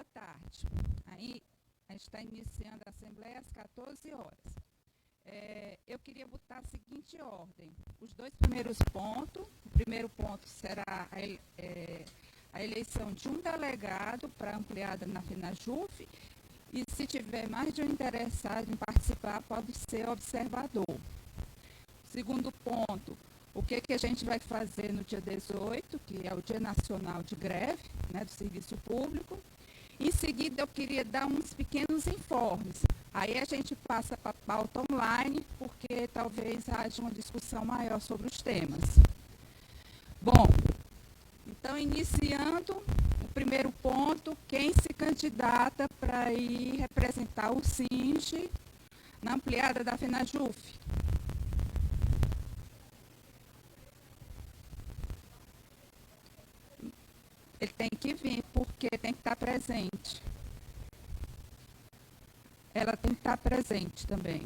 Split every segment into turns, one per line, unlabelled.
Boa tarde. Aí, a gente está iniciando a Assembleia às 14 horas. Eu queria botar a seguinte ordem. Os dois primeiros pontos. O primeiro ponto será a eleição de um delegado para ampliada na FENAJUF. E se tiver mais de um interessado em participar, pode ser observador. Segundo ponto, o que a gente vai fazer no dia 18, que é o Dia Nacional de Greve, né, do Serviço Público. Em seguida, eu queria dar uns pequenos informes. Aí a gente passa para a pauta online, porque talvez haja uma discussão maior sobre os temas. Bom, então, iniciando o primeiro ponto, quem se candidata para ir representar o SINGE na ampliada da FENAJUF? Ele tem que vir, porque tem que estar presente. Ela tem que estar presente também.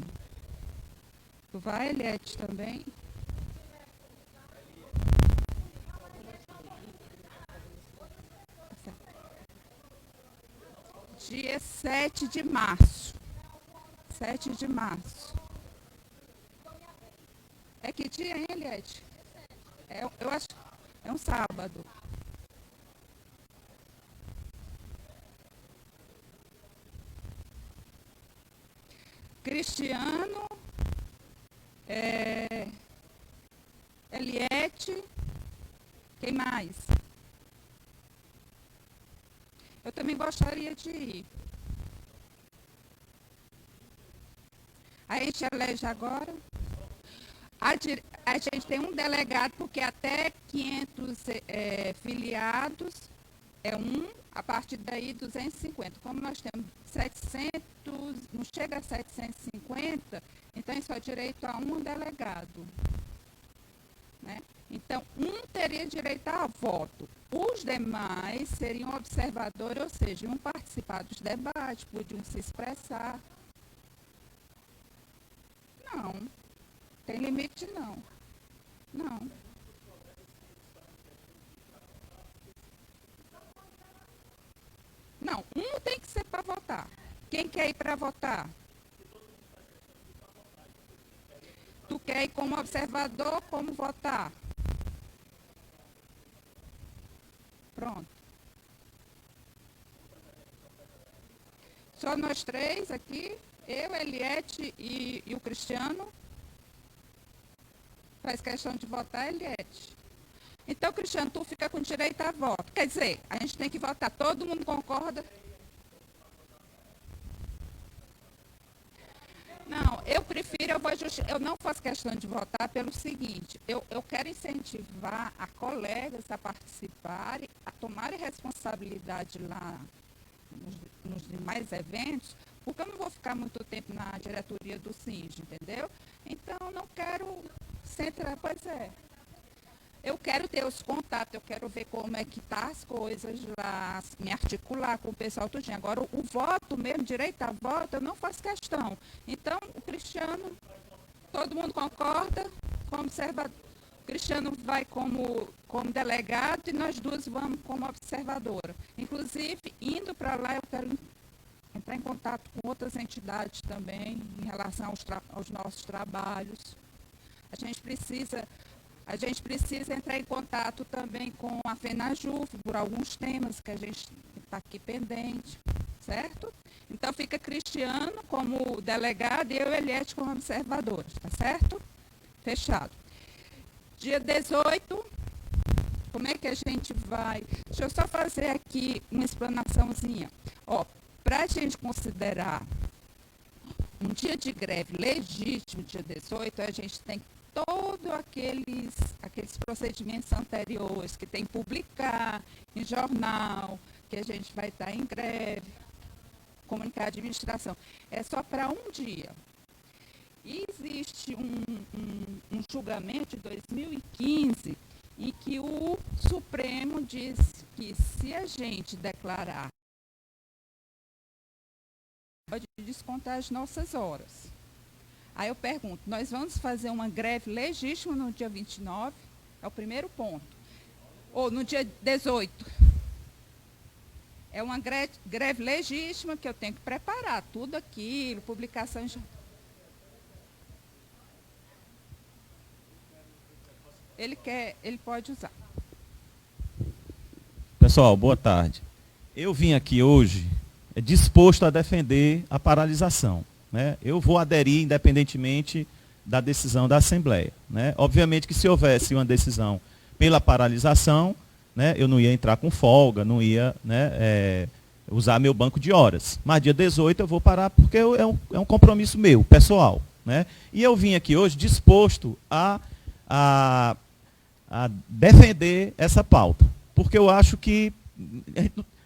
Tu vai, Eliette, também? Dia 7 de março. 7 de março. É que dia, hein, Eliette? Eu acho que é um sábado. Cristiano, Eliette, quem mais? Eu também gostaria de ir. A gente elege agora. A gente tem um delegado, porque até 500 filiados é um, a partir daí 250. Como nós temos 700, não chega a 750, então é só direito a um delegado. Né? Então, um teria direito a voto. Os demais seriam observadores, ou seja, iam participar dos debates, podiam se expressar. Não, tem limite não. Não. Não, um tem que ser para votar. Quem quer ir para votar? Tu quer ir como observador, como votar? Pronto. Só nós três aqui, eu, Eliette e o Cristiano. Faz questão de votar, Eliette. Então, Cristiano, tu fica com direito a voto. Quer dizer, a gente tem que votar. Todo mundo concorda? Não, eu prefiro, eu não faço questão de votar pelo seguinte, eu quero incentivar a colegas a participarem, a tomarem responsabilidade lá nos demais eventos, porque eu não vou ficar muito tempo na diretoria do SINGE, entendeu? Então, não quero centrar, pois é. Eu quero ter os contatos, eu quero ver como é que tá as coisas lá, me articular com o pessoal tudinho. Agora, o voto mesmo, direito a voto, eu não faço questão. Então, o Cristiano, todo mundo concorda, como observador. O Cristiano vai como delegado e nós duas vamos como observadora. Inclusive, indo para lá, eu quero entrar em contato com outras entidades também, em relação aos nossos trabalhos. A gente precisa entrar em contato também com a FENAJUF por alguns temas que a gente está aqui pendente, certo? Então, fica Cristiano como delegado e eu, Eliette, como observadora, tá certo? Fechado. Dia 18, como é que a gente vai? Deixa eu só fazer aqui uma explanaçãozinha. Para a gente considerar um dia de greve legítimo, dia 18, a gente tem todos aqueles procedimentos anteriores, que tem que publicar em jornal, que a gente vai estar em greve, comunicar a administração. É só para um dia. E existe um julgamento de 2015 em que o Supremo diz que se a gente declarar, pode descontar as nossas horas. Aí eu pergunto, nós vamos fazer uma greve legítima no dia 29? É o primeiro ponto. Ou no dia 18? É uma greve legítima que eu tenho que preparar tudo aquilo, publicação em... Ele pode usar.
Pessoal, boa tarde. Eu vim aqui hoje disposto a defender a paralisação, né? Eu vou aderir independentemente da decisão da Assembleia, né? Obviamente que se houvesse uma decisão pela paralisação, né, eu não ia entrar com folga, não ia, né, usar meu banco de horas. Mas dia 18 eu vou parar porque é um compromisso meu, pessoal, né? E eu vim aqui hoje disposto a defender essa pauta, porque eu acho que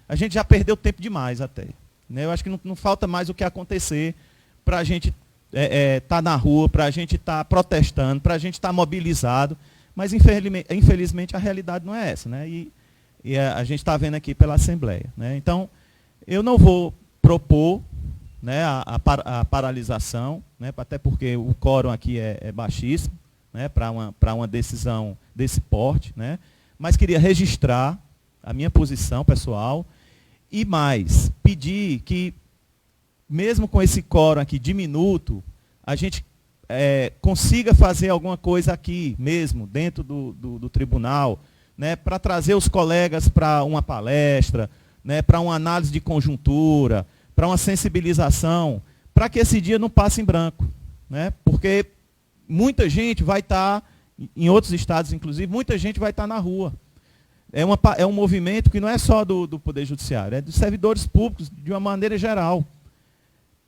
a gente já perdeu tempo demais até, né? Eu acho que não falta mais o que acontecer para a gente estar na rua, para a gente estar protestando, para a gente estar mobilizado, mas infelizmente a realidade não é essa, né? E a gente está vendo aqui pela Assembleia, né? Então, eu não vou propor, né, a paralisação, né, até porque o quórum aqui é baixíssimo, né, para uma decisão desse porte, né? Mas queria registrar a minha posição pessoal e mais, pedir que, mesmo com esse quórum aqui diminuto, a gente consiga fazer alguma coisa aqui mesmo, dentro do tribunal, né, para trazer os colegas para uma palestra, né, para uma análise de conjuntura, para uma sensibilização, para que esse dia não passe em branco, né? Porque muita gente vai estar, em outros estados inclusive, muita gente vai estar na rua. É um movimento que não é só do Poder Judiciário, é dos servidores públicos de uma maneira geral,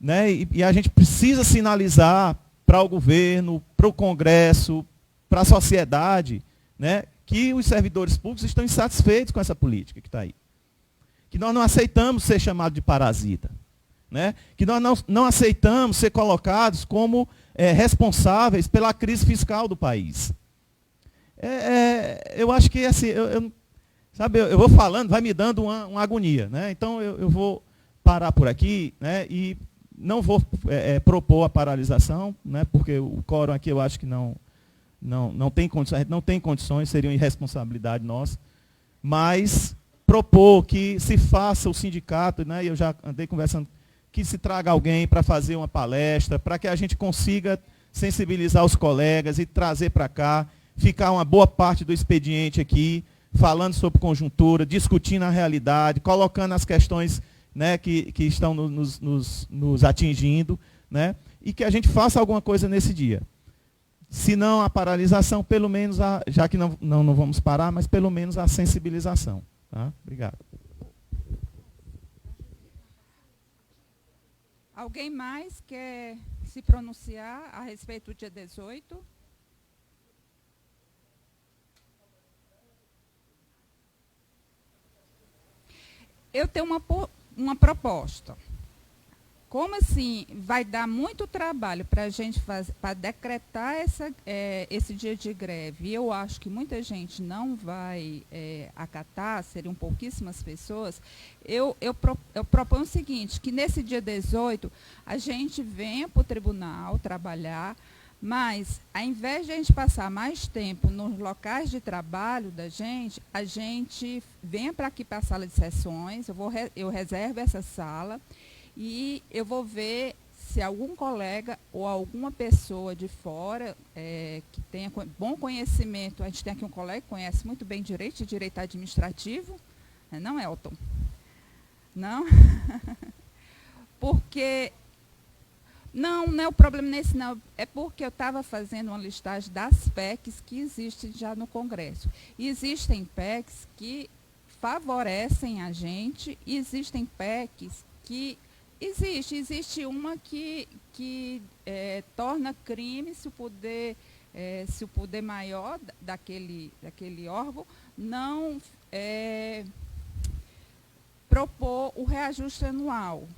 né? E a gente precisa sinalizar para o governo, para o Congresso, para a sociedade, né, que os servidores públicos estão insatisfeitos com essa política que está aí. Que nós não aceitamos ser chamados de parasita, né? Que nós não aceitamos ser colocados como responsáveis pela crise fiscal do país. Eu acho que assim, sabe, eu vou falando, vai me dando uma agonia, né? Então eu vou parar por aqui, né? E não vou propor a paralisação, né? Porque o quórum aqui eu acho que não tem condições, a gente não tem condições, seria uma irresponsabilidade nossa, mas propor que se faça o sindicato, né? E eu já andei conversando, que se traga alguém para fazer uma palestra, para que a gente consiga sensibilizar os colegas e trazer para cá, ficar uma boa parte do expediente aqui, falando sobre conjuntura, discutindo a realidade, colocando as questões, né, que estão nos atingindo, né, e que a gente faça alguma coisa nesse dia. Se não a paralisação, pelo menos, já que não vamos parar, mas pelo menos a sensibilização. Tá? Obrigado.
Alguém mais quer se pronunciar a respeito do dia 18? Eu tenho uma proposta. Como assim vai dar muito trabalho para a gente para decretar esse dia de greve, e eu acho que muita gente não vai acatar, seriam pouquíssimas pessoas, eu proponho o seguinte, que nesse dia 18 a gente venha para o tribunal trabalhar, mas ao invés de a gente passar mais tempo nos locais de trabalho da gente, a gente venha para aqui para a sala de sessões, eu reservo essa sala, e eu vou ver se algum colega ou alguma pessoa de fora que tenha bom conhecimento, a gente tem aqui um colega que conhece muito bem direito administrativo, não, Elton? Não? Porque, não é o problema nesse não, é porque eu estava fazendo uma listagem das PECs que existem já no Congresso. E existem PECs que favorecem a gente, e existem PECs que... Existe uma que torna crime se o poder maior daquele órgão não propor o reajuste anual.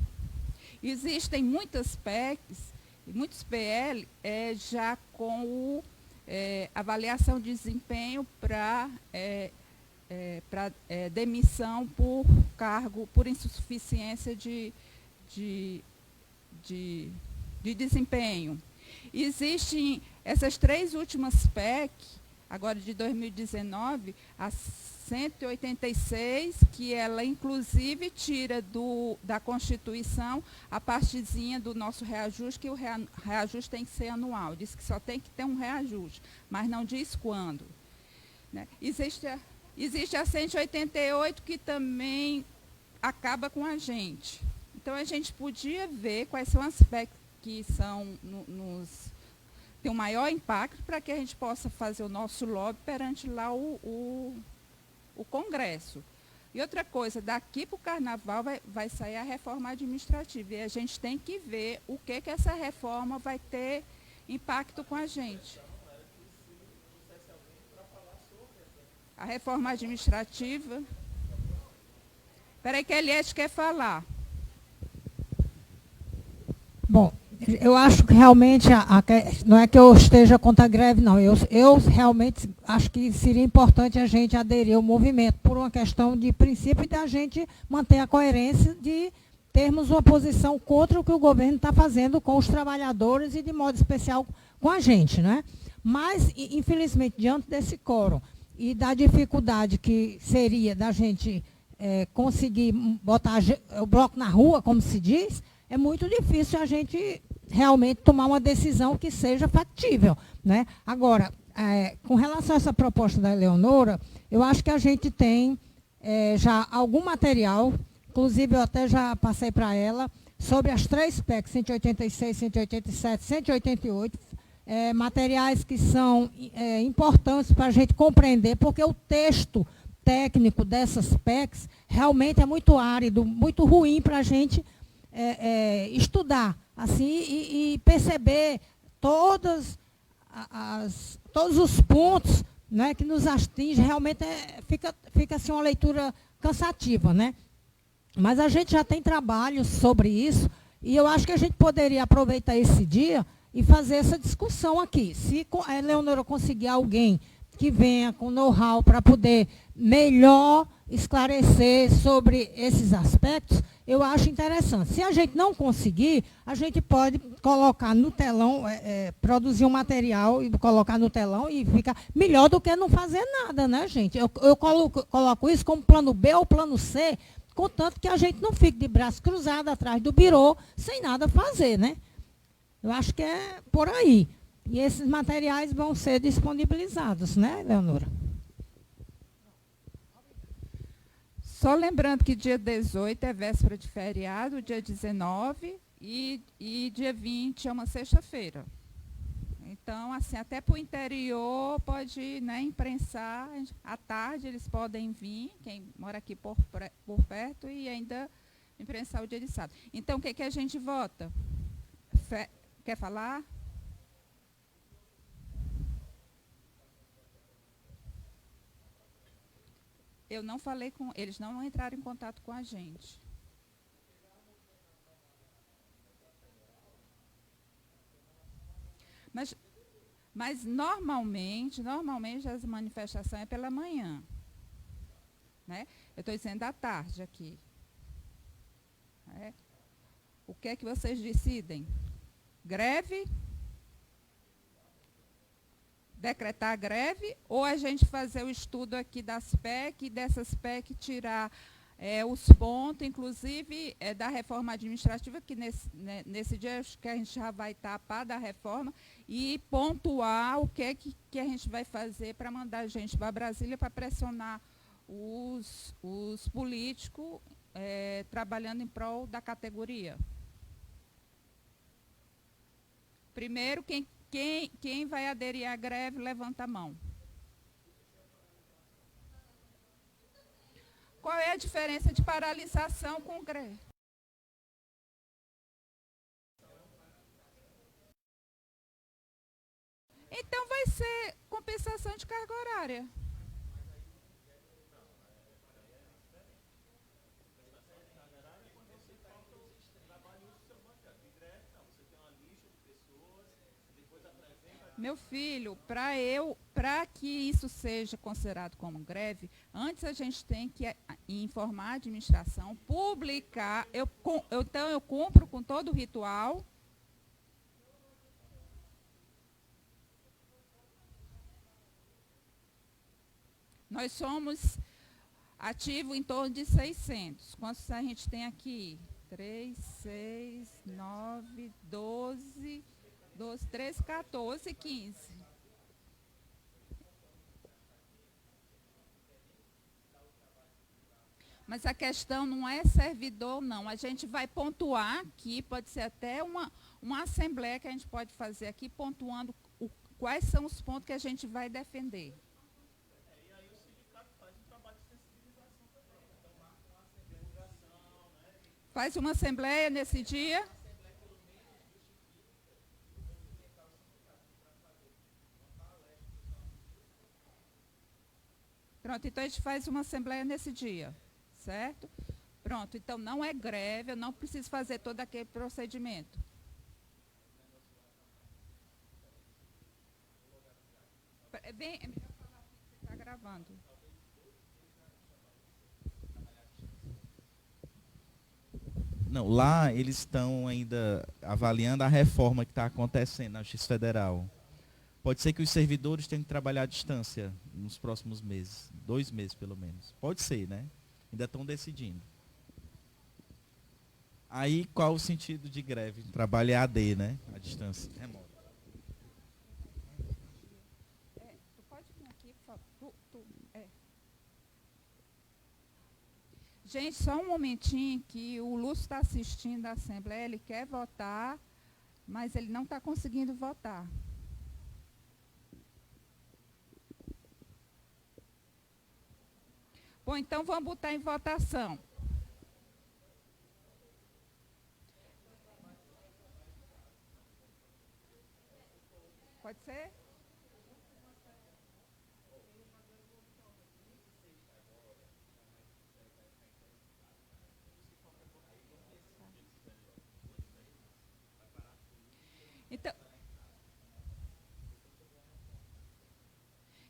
Existem muitas PECs, muitos PL já com avaliação de desempenho para demissão por cargo, por insuficiência de desempenho. Existem essas três últimas PEC, agora de 2019, a 186, que ela inclusive tira da Constituição a partezinha do nosso reajuste, que o reajuste tem que ser anual. Diz que só tem que ter um reajuste, mas não diz quando. Né? Existe a 188, que também acaba com a gente. Então, a gente podia ver quais são os aspectos que são tem um maior impacto para que a gente possa fazer o nosso lobby perante lá o Congresso. E outra coisa, daqui para o Carnaval vai sair a reforma administrativa. E a gente tem que ver o que essa reforma vai ter impacto com a gente. A reforma administrativa. Espera aí que a Eliette quer falar.
Bom, eu acho que realmente, não é que eu esteja contra a greve, não. Eu realmente acho que seria importante a gente aderir ao movimento por uma questão de princípio e da gente manter a coerência de termos uma posição contra o que o governo está fazendo com os trabalhadores e, de modo especial, com a gente, né? Mas, infelizmente, diante desse quórum e da dificuldade que seria da gente conseguir botar o bloco na rua, como se diz, é muito difícil a gente realmente tomar uma decisão que seja factível, né? Agora, com relação a essa proposta da Eleonora, eu acho que a gente tem já algum material, inclusive eu até já passei para ela, sobre as 3 PECs, 186, 187, 188, materiais que são importantes para a gente compreender, porque o texto técnico dessas PECs realmente é muito árido, muito ruim para a gente estudar assim, e perceber todos os pontos, né, que nos atingem. Realmente fica assim, uma leitura cansativa, né? Mas a gente já tem trabalho sobre isso e eu acho que a gente poderia aproveitar esse dia e fazer essa discussão aqui. Se a Eleonora conseguir alguém que venha com know-how para poder melhor esclarecer sobre esses aspectos, eu acho interessante. Se a gente não conseguir, a gente pode colocar no telão, produzir um material e colocar no telão e fica melhor do que não fazer nada, né, gente? Eu coloco isso como plano B ou plano C, contanto que a gente não fique de braço cruzado atrás do birô sem nada fazer, né? Eu acho que é por aí. E esses materiais vão ser disponibilizados, né, Leonora?
Só lembrando que dia 18 é véspera de feriado, dia 19 e dia 20 é uma sexta-feira. Então, assim, até para o interior pode, né, imprensar. À tarde eles podem vir, quem mora aqui por perto, e ainda imprensar o dia de sábado. Então, o que a gente vota? Quer falar? Eu não falei com eles, não entraram em contato com a gente. Mas normalmente as manifestações é pela manhã. Né? Eu estou dizendo à tarde aqui. O que é que vocês decidem? Greve? Decretar greve, ou a gente fazer o estudo aqui das PEC e dessas PEC tirar os pontos, inclusive da reforma administrativa, que nesse dia acho que a gente já vai estar a par da reforma, e pontuar o que a gente vai fazer para mandar a gente para Brasília para pressionar os políticos trabalhando em prol da categoria. Primeiro, quem vai aderir à greve, levanta a mão. Qual é a diferença de paralisação com greve? Então vai ser compensação de carga horária. Meu filho, para que isso seja considerado como greve, antes a gente tem que informar a administração, publicar. Então, eu cumpro com todo o ritual. Nós somos Ativo em torno de 600. Quantos a gente tem aqui? 3, 6, 9, 12, 13, 14, 15. Mas a questão não é servidor, não. A gente vai pontuar aqui, pode ser até uma assembleia que a gente pode fazer aqui, pontuando quais são os pontos que a gente vai defender.
E aí o sindicato faz um trabalho de sensibilização também. Então, marca uma sensibilização, né?
Faz uma assembleia nesse dia. Pronto, então a gente faz uma assembleia nesse dia, certo? Pronto, então não é greve, eu não preciso fazer todo aquele procedimento. É melhor falar aqui que você está gravando.
Não, lá eles estão ainda avaliando a reforma que está acontecendo na Justiça Federal. Pode ser que os servidores tenham que trabalhar à distância nos próximos meses, 2 meses pelo menos. Pode ser, né? Ainda estão decidindo. Aí, qual o sentido de greve? Trabalho EAD, né? À distância, remoto.
Tu pode vir aqui, por favor. Gente, só um momentinho que o Lúcio está assistindo a Assembleia, ele quer votar, mas ele não está conseguindo votar. Bom, então vamos botar em votação. Pode ser?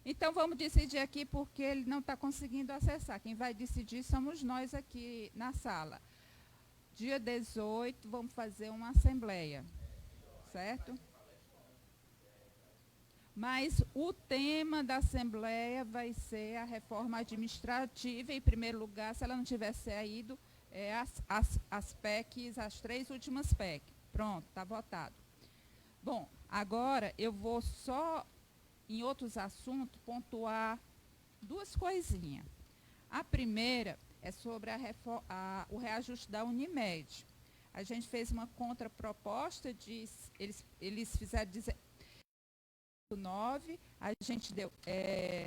Então vamos decidir aqui porque ele não está conseguindo acessar. Quem vai decidir somos nós aqui na sala. Dia 18, vamos fazer uma assembleia, certo? Mas o tema da assembleia vai ser a reforma administrativa, em primeiro lugar, se ela não tivesse saído, as PECs, as 3 últimas PECs. Pronto, está votado. Bom, agora eu vou só, em outros assuntos, pontuar 2 coisinhas. A primeira é sobre o reajuste da Unimed. A gente fez uma contraproposta, eles fizeram 9, a gente deu,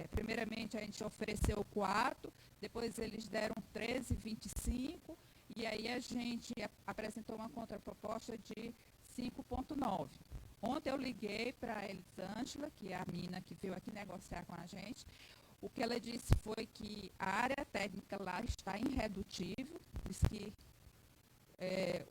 primeiramente a gente ofereceu 4, depois eles deram 13,25, e aí a gente apresentou uma contraproposta de 5,9. Ontem eu liguei para a Elisângela, que é a mina que veio aqui negociar com a gente. O que ela disse foi que a área técnica lá está irredutível, diz que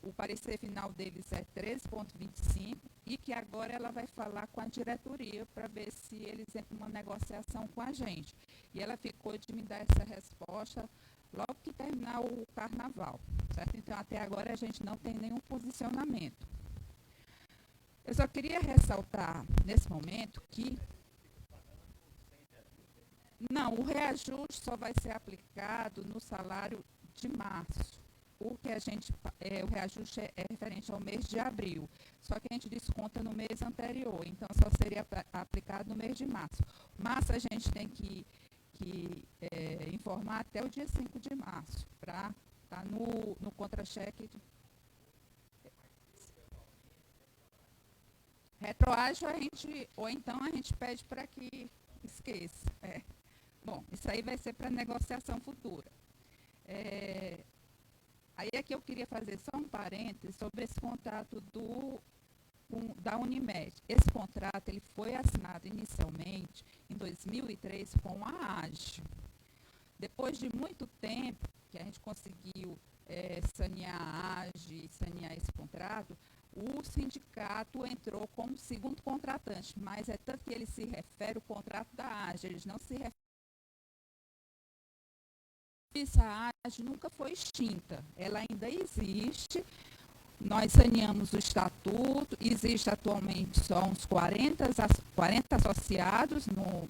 o parecer final deles é 13,25 e que agora ela vai falar com a diretoria para ver se eles entram numa negociação com a gente. E ela ficou de me dar essa resposta logo que terminar o carnaval, certo? Então, até agora a gente não tem nenhum posicionamento. Eu só queria ressaltar, nesse momento, que não, o reajuste só vai ser aplicado no salário de março. O reajuste é referente ao mês de abril, só que a gente desconta no mês anterior, então só seria aplicado no mês de março. Março a gente tem que informar até o dia 5 de março, para estar no contra-cheque. Retroágio ou então a gente pede para que esqueça. Bom, isso aí vai ser para negociação futura. Aí aqui eu queria fazer só um parênteses sobre esse contrato da Unimed. Esse contrato ele foi assinado inicialmente em 2003 com a AGE. Depois de muito tempo que a gente conseguiu sanear a AGE, sanear esse contrato, o sindicato entrou como segundo contratante, mas é tanto que ele se refere ao contrato da AGE, eles não se referem. A AGE nunca foi extinta, ela ainda existe. Nós saneamos o estatuto, existe atualmente só uns 40 associados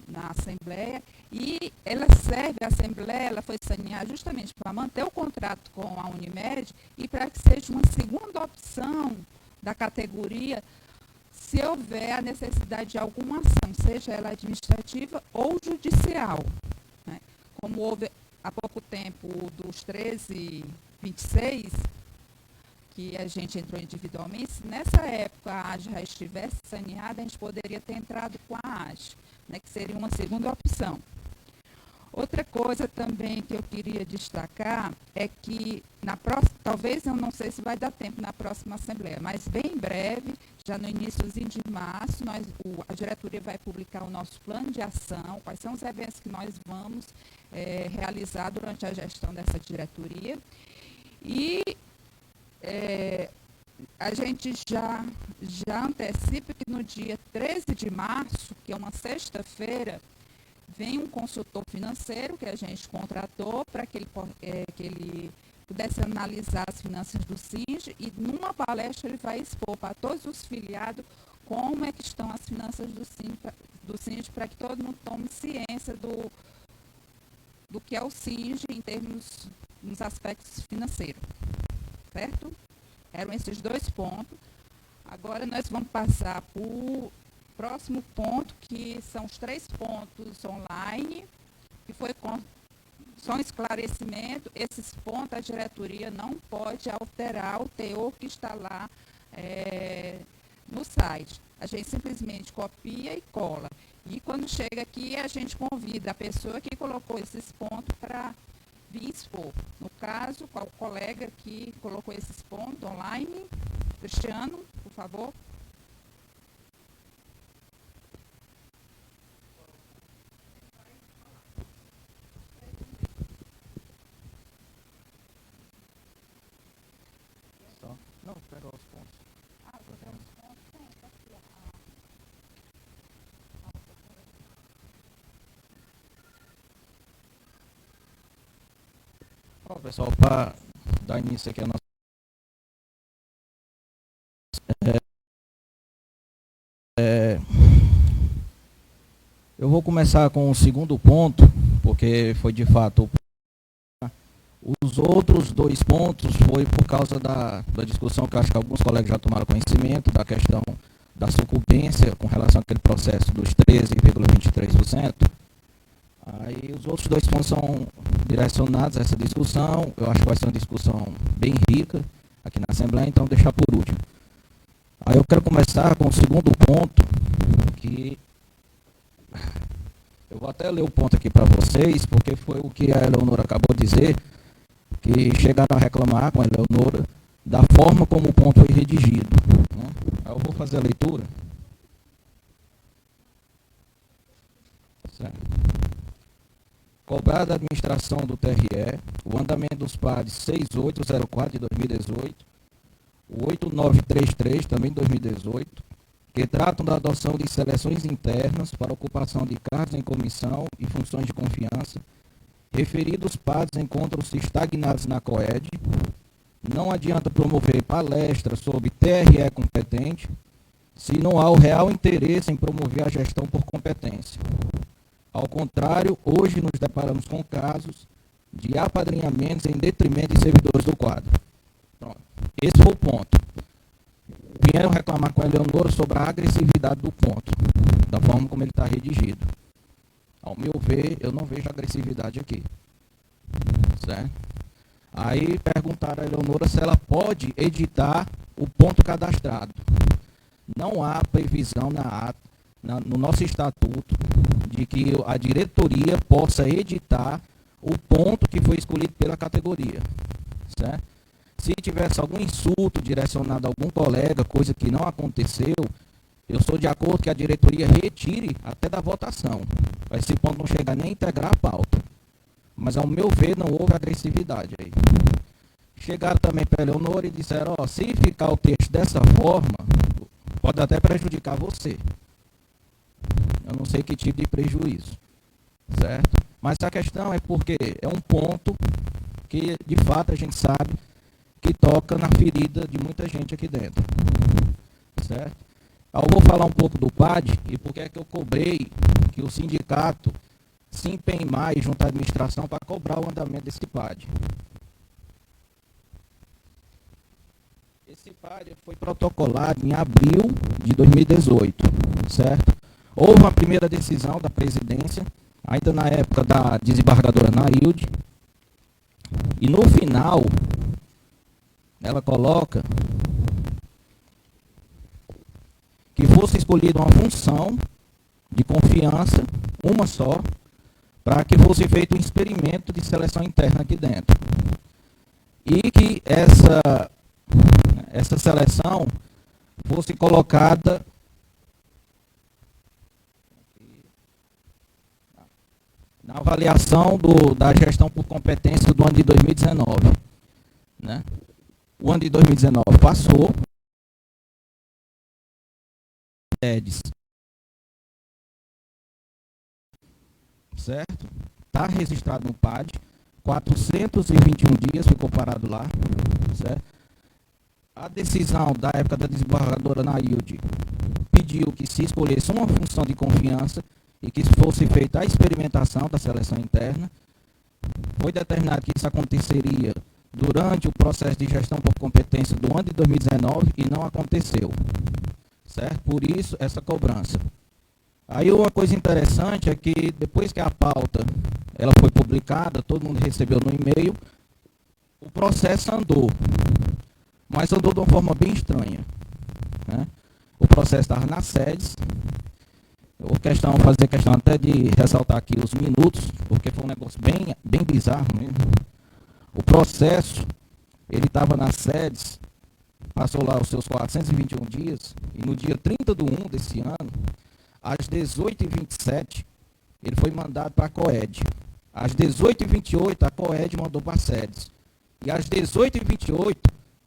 na Assembleia, e a Assembleia ela foi saneada justamente para manter o contrato com a Unimed e para que seja uma segunda opção da categoria se houver a necessidade de alguma ação, seja ela administrativa ou judicial, né? Como houve há pouco tempo dos 1326, que a gente entrou individualmente, se nessa época a AGE já estivesse saneada, a gente poderia ter entrado com a AGE, né, que seria uma segunda opção. Outra coisa também que eu queria destacar é que, talvez, eu não sei se vai dar tempo na próxima Assembleia, mas bem em breve, já no iníciozinho de março, a diretoria vai publicar o nosso plano de ação, quais são os eventos que nós vamos realizar durante a gestão dessa diretoria. E a gente já antecipa que no dia 13 de março, que é uma sexta-feira, vem um consultor financeiro que a gente contratou para que ele pudesse analisar as finanças do SINGE, e numa palestra ele vai expor para todos os filiados como é que estão as finanças do SINGE, para que todo mundo tome ciência do que é o SINGE em termos nos aspectos financeiros. Certo? Eram esses 2 pontos. Agora nós vamos passar para o próximo ponto, que são os 3 pontos online, que foi só um esclarecimento. Esses pontos a diretoria não pode alterar o teor que está lá no site. A gente simplesmente copia e cola. E quando chega aqui, a gente convida a pessoa que colocou esses pontos para vir expor. No caso, qual o colega que colocou esses pontos online? Cristiano, por favor.
Não, pega os pontos.
Bom, pessoal, para dar início aqui a nossa... eu vou começar com o segundo ponto, porque foi de fato... Os outros 2 pontos foi por causa da discussão que eu acho que alguns colegas já tomaram conhecimento, da questão da sucumbência com relação àquele processo dos 13,23%. Aí os outros 2 pontos são direcionados a essa discussão. Eu acho que vai ser uma discussão bem rica aqui na Assembleia, então deixar por último. Aí eu quero começar com o segundo ponto, que eu vou até ler o ponto aqui para vocês, porque foi o que a Eleonora acabou de dizer, que chegaram a reclamar com a Eleonora da forma como o ponto foi redigido, né? Aí eu vou fazer a leitura. Certo. Cobrar da administração do TRE o andamento dos PADs 6804 de 2018, o 8933 também de 2018, que tratam da adoção de seleções internas para ocupação de cargos em comissão e funções de confiança. Referidos PADs encontram-se estagnados na COED. Não adianta promover palestras sobre TRE competente se não há o real interesse em promover a gestão por competência. Ao contrário, hoje nos deparamos com casos de apadrinhamentos em detrimento de servidores do quadro. Pronto. Esse foi o ponto. Vieram reclamar com a Eleonora sobre a agressividade do ponto, da forma como ele está redigido. Ao meu ver, eu não vejo agressividade aqui. Certo? Aí perguntaram a Eleonora se ela pode editar o ponto cadastrado. Não há previsão no nosso estatuto de que a diretoria possa editar o ponto que foi escolhido pela categoria. Certo? Se tivesse algum insulto direcionado a algum colega, coisa que não aconteceu, eu sou de acordo que a diretoria retire até da votação. Esse ponto não chega nem a integrar a pauta. Mas, ao meu ver, não houve agressividade aí. Chegaram também para a Eleonora e disseram, se ficar o texto dessa forma, pode até prejudicar você. Eu não sei que tipo de prejuízo. Certo? Mas a questão é porque é um ponto que, de fato, a gente sabe que toca na ferida de muita gente aqui dentro. Certo? Eu vou falar um pouco do PAD e por que é que eu cobrei que o sindicato se empenhe mais junto à administração para cobrar o andamento desse PAD. Esse PAD foi protocolado em abril de 2018, certo? Houve uma primeira decisão da presidência, ainda na época da desembargadora Nailde, e no final, ela coloca que fosse escolhida uma função de confiança, uma só, para que fosse feito um experimento de seleção interna aqui dentro. E que essa seleção fosse colocada na avaliação da gestão por competência do ano de 2019. Né? O ano de 2019 passou, certo? Está registrado no PAD, 421 dias ficou parado lá, certo? A decisão da época da desembargadora Nailde pediu que se escolhesse uma função de confiança e que fosse feita a experimentação da seleção interna. Foi determinado que isso aconteceria durante o processo de gestão por competência do ano de 2019 e não aconteceu, certo? Por isso, essa cobrança. Aí uma coisa interessante é que depois que a pauta ela foi publicada, todo mundo recebeu no e-mail, o processo andou, mas andou de uma forma bem estranha. Né? O processo estava nas sedes, eu vou fazer questão até de ressaltar aqui os minutos, porque foi um negócio bem bizarro mesmo. O processo, ele estava nas sedes, passou lá os seus 421 dias, e no dia 30 de 1 desse ano, às 18h27, ele foi mandado para a COED. Às 18h28, a COED mandou para as sedes. E às 18h28,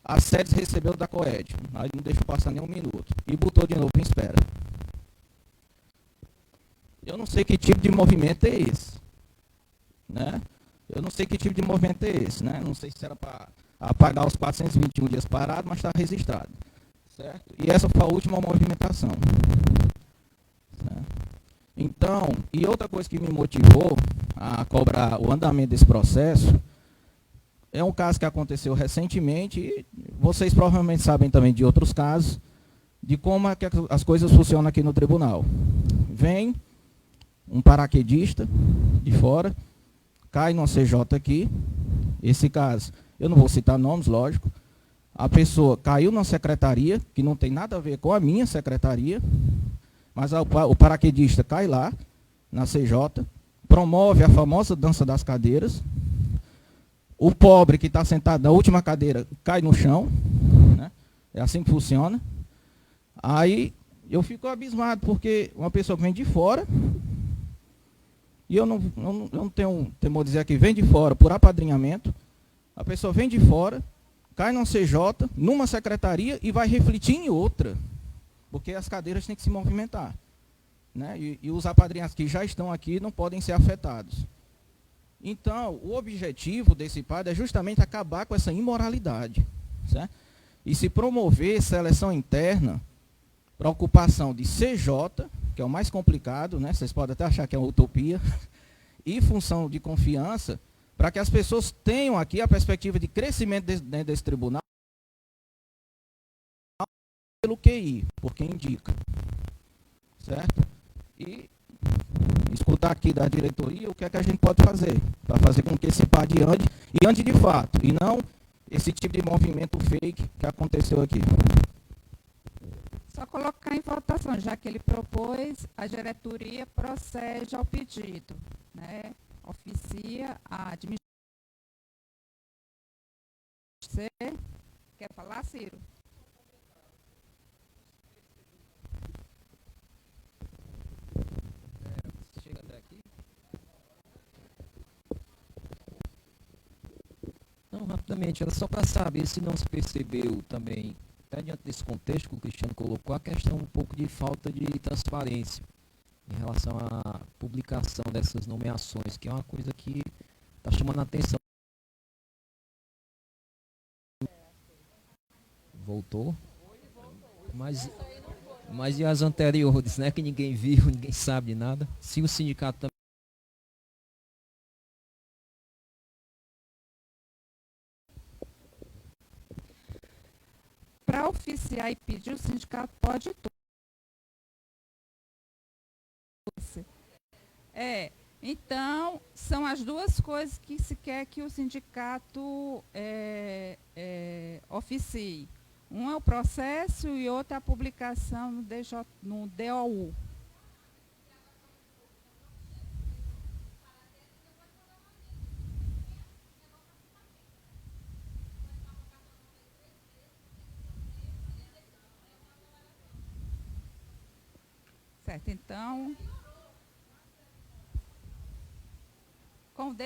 a SEDES recebeu da COED. Aí não deixou passar nem um minuto. E botou de novo em espera. Eu não sei que tipo de movimento é esse. Né? Eu não sei que tipo de movimento é esse. Né? Não sei se era para apagar os 421 dias parados, mas está registrado. Certo? E essa foi a última movimentação. Certo? Então, e outra coisa que me motivou a cobrar o andamento desse processo é um caso que aconteceu recentemente, e vocês provavelmente sabem também de outros casos, de como é que as coisas funcionam aqui no tribunal. Vem um paraquedista de fora, cai numa CJ aqui, esse caso, eu não vou citar nomes, lógico, a pessoa caiu na secretaria, que não tem nada a ver com a minha secretaria, mas o paraquedista cai lá, na CJ, promove a famosa dança das cadeiras, o pobre que está sentado na última cadeira cai no chão, né? É assim que funciona. Aí eu fico abismado, porque uma pessoa vem de fora, e eu não tenho temor de dizer que vem de fora por apadrinhamento, a pessoa vem de fora, cai num CJ, numa secretaria e vai refletir em outra, porque as cadeiras têm que se movimentar. Né? E os apadrinhados que já estão aqui não podem ser afetados. Então, o objetivo desse PAD é justamente acabar com essa imoralidade, certo? E se promover seleção interna para ocupação de CJ, que é o mais complicado, né? Vocês podem até achar que é uma utopia, e função de confiança, para que as pessoas tenham aqui a perspectiva de crescimento desse tribunal pelo QI, por quem indica, certo? E escutar aqui da diretoria o que é que a gente pode fazer, para fazer com que esse PAD ande de fato, e não esse tipo de movimento fake que aconteceu aqui.
Só colocar em votação, já que ele propôs, a diretoria procede ao pedido, né? Oficia a administração. Você quer falar, Ciro?
Chega até aqui.
Não, rapidamente, era só para saber se não se percebeu também, até diante desse contexto que o Cristiano colocou, a questão um pouco de falta de transparência em relação à publicação dessas nomeações, que é uma coisa que está chamando a atenção. Voltou. Mas e as anteriores, né? Que ninguém viu, ninguém sabe de nada. Se o sindicato também.
Para oficiar e pedir, o sindicato pode tudo. Então, são as duas coisas que se quer que o sindicato oficie. Um é o processo e outro é a publicação no DOU. Certo, então, com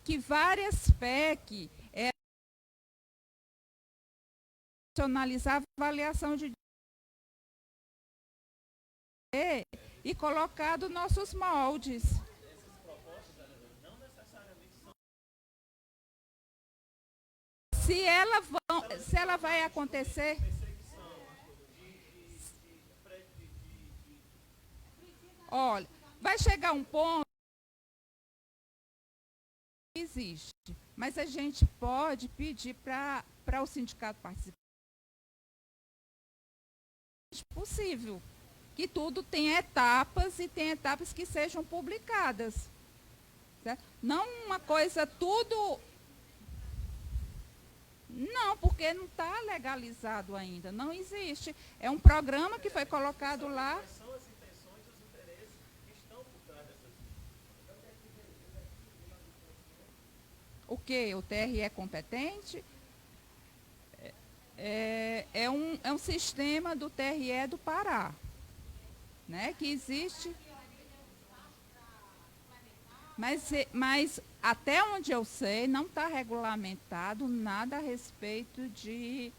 que várias PEC nacionalizar a avaliação de e colocado nossos moldes. Se ela vai acontecer, olha, vai chegar um ponto que existe, mas a gente pode pedir para o sindicato participar. Possível que tudo tem etapas e tem etapas que sejam publicadas, certo? Não uma coisa tudo. Não, porque não está legalizado ainda, não existe. É um programa que foi colocado lá. Quais são as intenções e os interesses que estão por trás dessas? O quê? O TRE é competente? É um sistema do TRE do Pará, né, que existe. Mas até onde eu sei, não está regulamentado nada a respeito de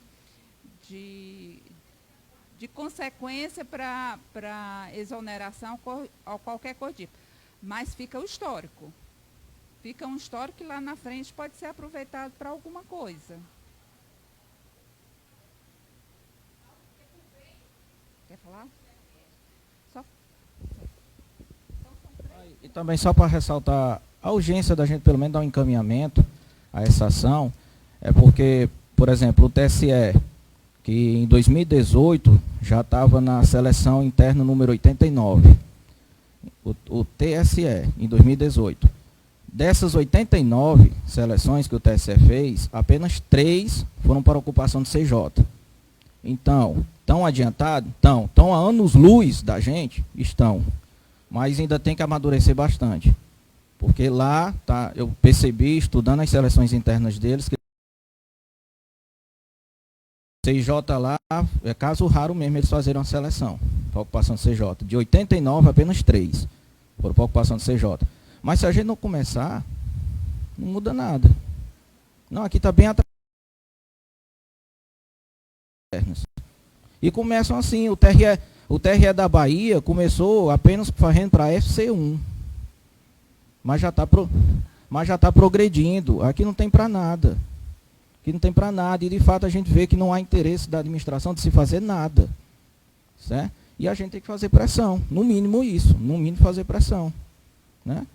consequência para exoneração ou qualquer coisa tipo. Mas fica o histórico. Fica um histórico que lá na frente pode ser aproveitado para alguma coisa. Quer falar?
E também só para ressaltar a urgência da gente pelo menos dar um encaminhamento a essa ação, é porque, por exemplo, o TSE, que em 2018 já estava na seleção interna número 89, o TSE em 2018. Dessas 89 seleções que o TSE fez, apenas 3 foram para ocupação de CJ. Então, tão adiantado? Estão há anos-luz da gente? Estão. Mas ainda tem que amadurecer bastante. Porque lá, tá, eu percebi, estudando as seleções internas deles, que CJ lá, é caso raro mesmo eles fazerem uma seleção para ocupação de CJ. De 89, apenas 3 foram para ocupação de CJ. Mas se a gente não começar, não muda nada. Não, aqui está bem atrás. E começam assim, o TRE da Bahia começou apenas fazendo para FC1. Mas já está progredindo. Aqui não tem para nada. Aqui não tem para nada. E de fato a gente vê que não há interesse da administração de se fazer nada. Certo? E a gente tem que fazer pressão. No mínimo isso. No mínimo fazer pressão. Né?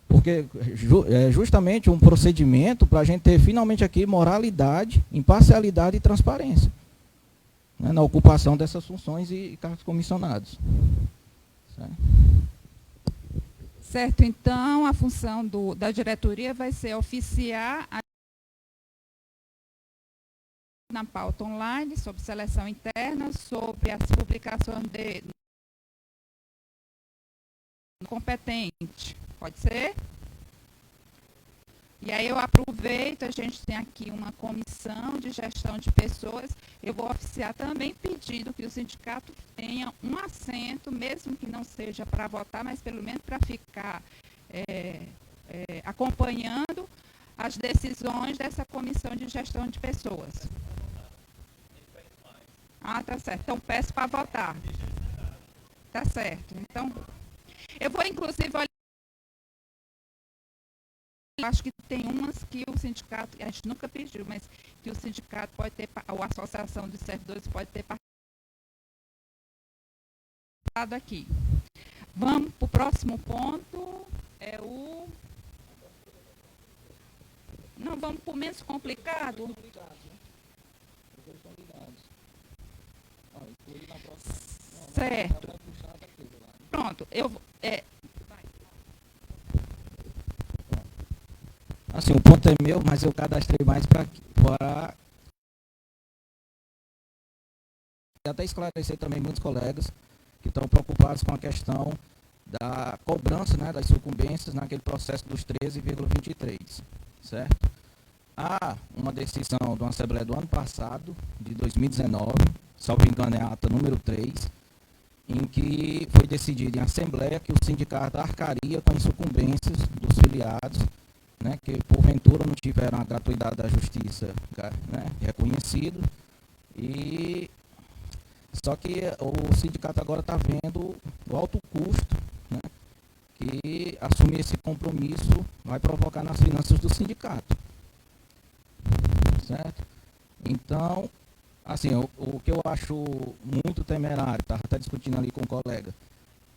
Porque é justamente um procedimento para a gente ter finalmente aqui moralidade, imparcialidade e transparência, né, na ocupação dessas funções e cargos comissionados.
Certo, então a função da diretoria vai ser oficiar na pauta online sobre seleção interna, sobre as publicações de competente. Pode ser? E aí eu aproveito, a gente tem aqui uma comissão de gestão de pessoas, eu vou oficiar também pedindo que o sindicato tenha um assento, mesmo que não seja para votar, mas pelo menos para ficar acompanhando as decisões dessa comissão de gestão de pessoas. Ah, tá certo. Então, peço para votar. Tá certo. Então, eu vou, inclusive, olhar. Eu acho que tem umas que o sindicato, a gente nunca pediu, mas que o sindicato pode ter, ou a associação dos servidores pode ter participado aqui. Vamos para o próximo ponto. Não, vamos para o menos complicado. Certo. Pronto,
Assim, o ponto é meu, mas eu cadastrei mais para até esclarecer também muitos colegas que estão preocupados com a questão da cobrança, né, das sucumbências naquele processo dos 13,23, certo? Há uma decisão de uma Assembleia do ano passado, de 2019, salvo engano é a ata número 3, em que foi decidido em Assembleia que o sindicato arcaria com as sucumbências dos filiados, né, que porventura não tiveram a gratuidade da justiça, né, reconhecido, e só que o sindicato agora está vendo o alto custo, né, que assumir esse compromisso vai provocar nas finanças do sindicato, certo? Então, assim, o que eu acho muito temerário, estava até discutindo ali com o colega,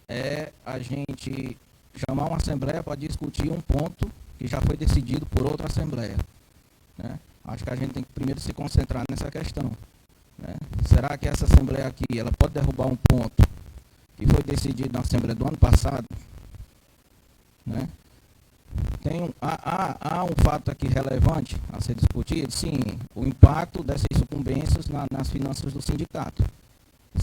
é a gente chamar uma assembleia para discutir um ponto que já foi decidido por outra assembleia, né? Acho que a gente tem que primeiro se concentrar nessa questão, né? Será que essa assembleia aqui, ela pode derrubar um ponto que foi decidido na assembleia do ano passado, né? Há um fato aqui relevante a ser discutido, sim, o impacto dessas sucumbências nas finanças do sindicato,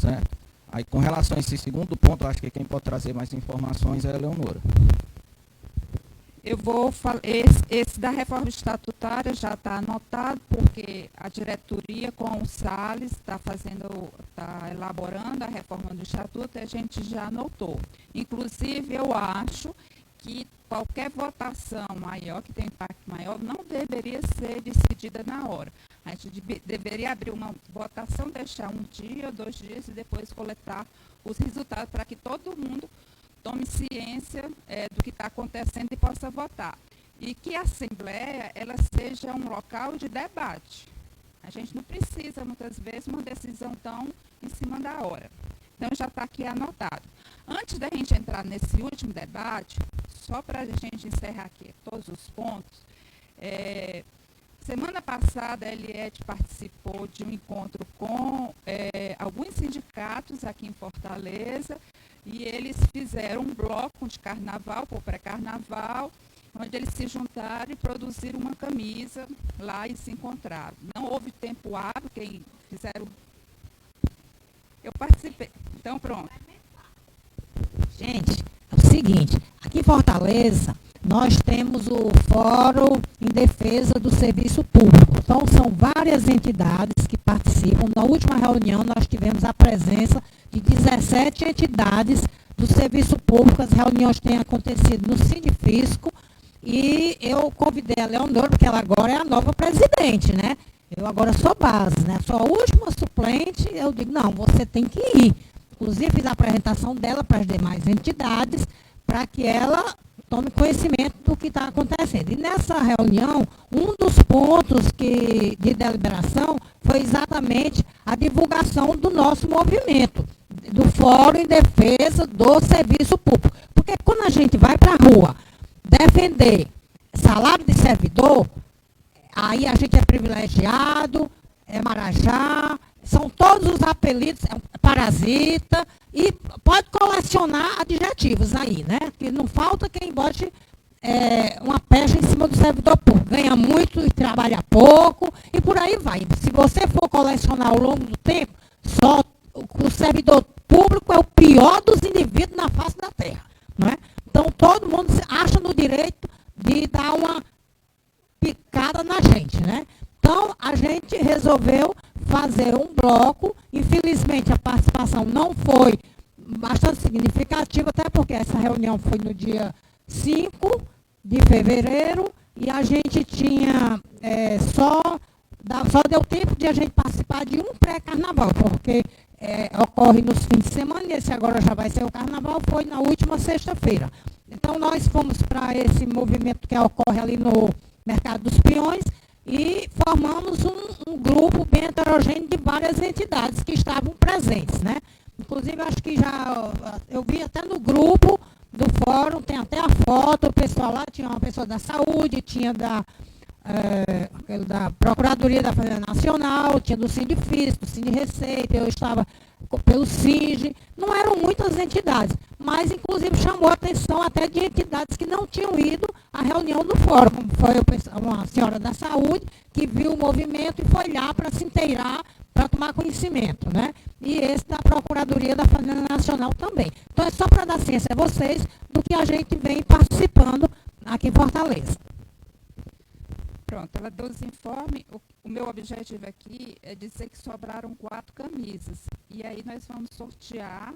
certo? Aí, com relação a esse segundo ponto, eu acho que quem pode trazer mais informações é a Eleonora.
Eu vou falar, esse da reforma estatutária já está anotado, porque a diretoria com o Salles está elaborando a reforma do estatuto e a gente já anotou. Inclusive, eu acho que qualquer votação maior, que tem impacto maior, não deveria ser decidida na hora. A gente deveria abrir uma votação, deixar 1 dia, 2 dias e depois coletar os resultados para que todo mundo tome ciência do que está acontecendo e possa votar. E que a Assembleia ela seja um local de debate. A gente não precisa, muitas vezes, uma decisão tão em cima da hora. Então, já está aqui anotado. Antes da gente entrar nesse último debate, só para a gente encerrar aqui todos os pontos, semana passada a Eliette participou de um encontro com alguns sindicatos aqui em Fortaleza, e eles fizeram um bloco de carnaval, por pré-carnaval, onde eles se juntaram e produziram uma camisa lá e se encontraram. Não houve tempo hábil, quem fizeram... Eu participei. Então, pronto.
Gente, é o seguinte, aqui em Fortaleza, nós temos o Fórum em Defesa do Serviço Público. Então, são várias entidades que participam. Na última reunião, nós tivemos a presença de 17 entidades do Serviço Público. As reuniões têm acontecido no Sindifisco e eu convidei a Leonora, porque ela agora é a nova presidente, né? Eu agora sou base, né? Sou a última suplente, eu digo, não, você tem que ir. Inclusive, fiz a apresentação dela para as demais entidades, para que ela tome conhecimento do que está acontecendo. E nessa reunião, um dos pontos de deliberação foi exatamente a divulgação do nosso movimento, do Fórum em Defesa do Serviço Público. Porque quando a gente vai para a rua defender salário de servidor, aí a gente é privilegiado, é marajá, são todos os apelidos, parasita, e pode colecionar adjetivos aí, né? Que não falta quem bote uma pecha em cima do servidor público. Ganha muito e trabalha pouco, e por aí vai. Se você for colecionar ao longo do tempo, só o servidor público é o pior dos indivíduos na face da terra, não é? Então, todo mundo acha no direito de dar uma picada na gente, né? Então, a gente resolveu fazer um bloco. Infelizmente, a participação não foi bastante significativa, até porque essa reunião foi no dia 5 de fevereiro, e a gente tinha só deu tempo de a gente participar de um pré-carnaval, porque ocorre nos fins de semana, e esse agora já vai ser o carnaval, foi na última sexta-feira. Então, nós fomos para esse movimento que ocorre ali no Mercado dos Peões e formamos um grupo bem heterogêneo de várias entidades que estavam presentes, né? Inclusive, acho que eu vi até no grupo do fórum, tem até a foto, o pessoal lá, tinha uma pessoa da saúde, tinha da Procuradoria da Fazenda Nacional, tinha do Sindifis, do Sindireceita, eu estava pelo SINGE, não eram muitas entidades, mas inclusive chamou a atenção até de entidades que não tinham ido à reunião do fórum, como foi uma senhora da saúde que viu o movimento e foi lá para se inteirar, para tomar conhecimento, né? E esse da Procuradoria da Fazenda Nacional também. Então é só para dar ciência a vocês do que a gente vem participando aqui em Fortaleza.
Pronto, ela deu os informes. O meu objetivo aqui é dizer que sobraram 4 camisas. E aí nós vamos sortear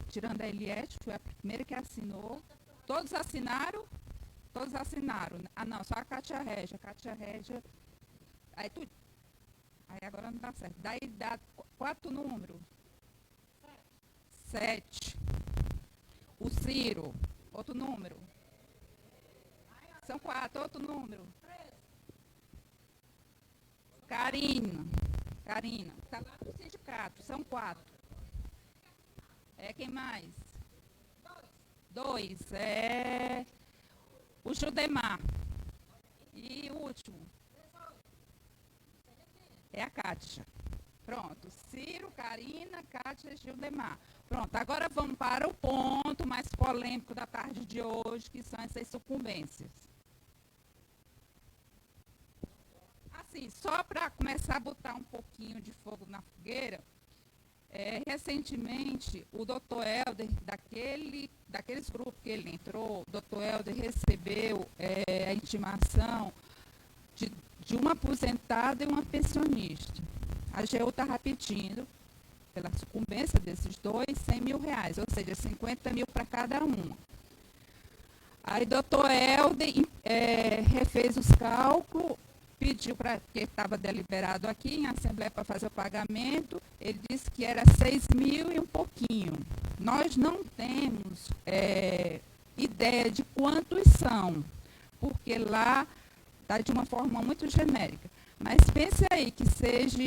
tirando a Eliette, foi a primeira que assinou. Todos assinaram? Todos assinaram. Ah, não, só a Cátia Régia. Aí agora não dá certo. Daí dá 4 números. 7. O Ciro, outro número. São 4, outro número. Karina, está lá no sindicato, são 4. Quem mais? 2, o Judemar. E o último? É a Kátia. Pronto, Ciro, Karina, Kátia e Judemar. Pronto, agora vamos para o ponto mais polêmico da tarde de hoje, que são essas sucumbências. Assim, só para começar a botar um pouquinho de fogo na fogueira, recentemente o doutor Helder, daqueles grupos que ele entrou, o doutor Helder recebeu a intimação de uma aposentada e uma pensionista. A AGU está repetindo, pela sucumbência desses dois, R$100 mil, ou seja, 50 mil para cada uma. Aí o doutor Helder refez os cálculos, pediu para que estava deliberado aqui em assembleia para fazer o pagamento, ele disse que era 6 mil e um pouquinho. Nós não temos ideia de quantos são, porque lá está de uma forma muito genérica. Mas pense aí que seja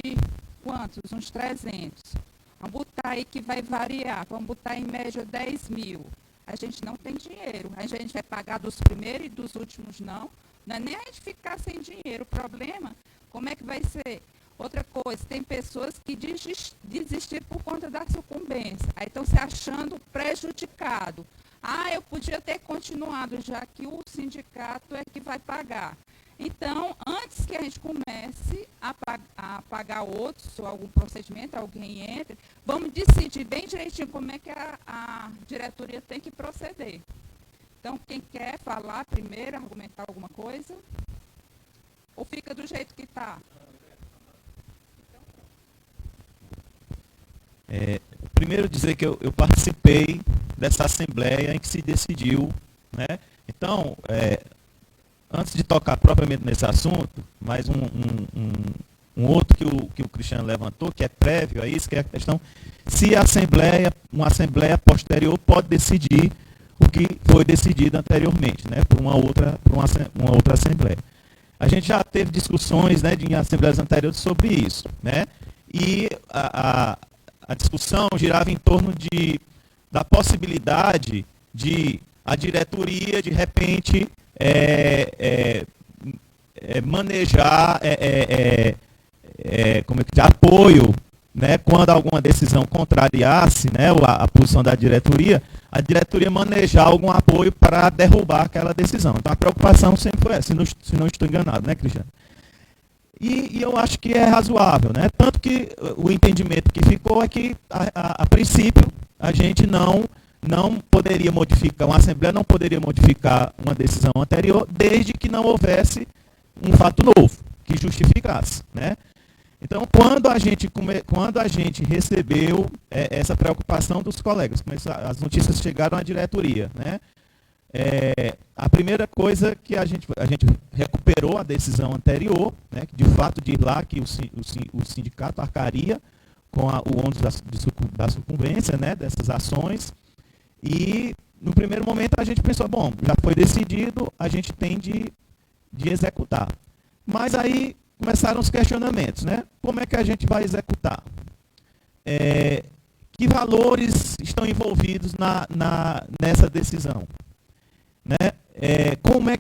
quantos? Uns 300. Vamos botar aí que vai variar, vamos botar em média 10 mil. A gente não tem dinheiro, a gente vai pagar dos primeiros e dos últimos não. Não é nem a gente ficar sem dinheiro. O problema, como é que vai ser? Outra coisa, tem pessoas que desistiram por conta da sucumbência. Aí estão se achando prejudicado. Eu podia ter continuado, já que o sindicato é que vai pagar. Então, antes que a gente comece a pagar outros, ou algum procedimento, alguém entre, vamos decidir bem direitinho como é que a diretoria tem que proceder. Então, quem quer falar primeiro, argumentar alguma coisa? Ou fica do jeito que está?
Primeiro dizer que eu participei dessa assembleia em que se decidiu, né? Então, antes de tocar propriamente nesse assunto, mais um outro que o Cristiano levantou, que é prévio a isso, que é a questão se uma assembleia posterior pode decidir o que foi decidido anteriormente, né, por uma outra assembleia. A gente já teve discussões, né, em assembleias anteriores sobre isso, né, e a discussão girava em torno da possibilidade de a diretoria, de repente, manejar de apoio, né, quando alguma decisão contrariasse, né, a posição da diretoria, a diretoria manejar algum apoio para derrubar aquela decisão. Então a preocupação sempre foi essa, se não estou enganado, né, Cristiano? E eu acho que é razoável, né? Tanto que o entendimento que ficou é que, a princípio, a gente não poderia modificar, uma Assembleia não poderia modificar uma decisão anterior, desde que não houvesse um fato novo que justificasse, né? Então, quando a gente recebeu essa preocupação dos colegas, as notícias chegaram à diretoria, né? A primeira coisa que a gente recuperou a decisão anterior, né, de fato de ir lá que o sindicato arcaria com o ônus da sucumbência, né, dessas ações. E no primeiro momento a gente pensou, bom, já foi decidido, a gente tem de executar. Mas aí começaram os questionamentos, né? Como é que a gente vai executar? Que valores estão envolvidos nessa decisão? Né? Como é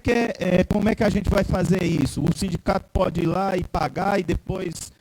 que a gente vai fazer isso? O sindicato pode ir lá e pagar e depois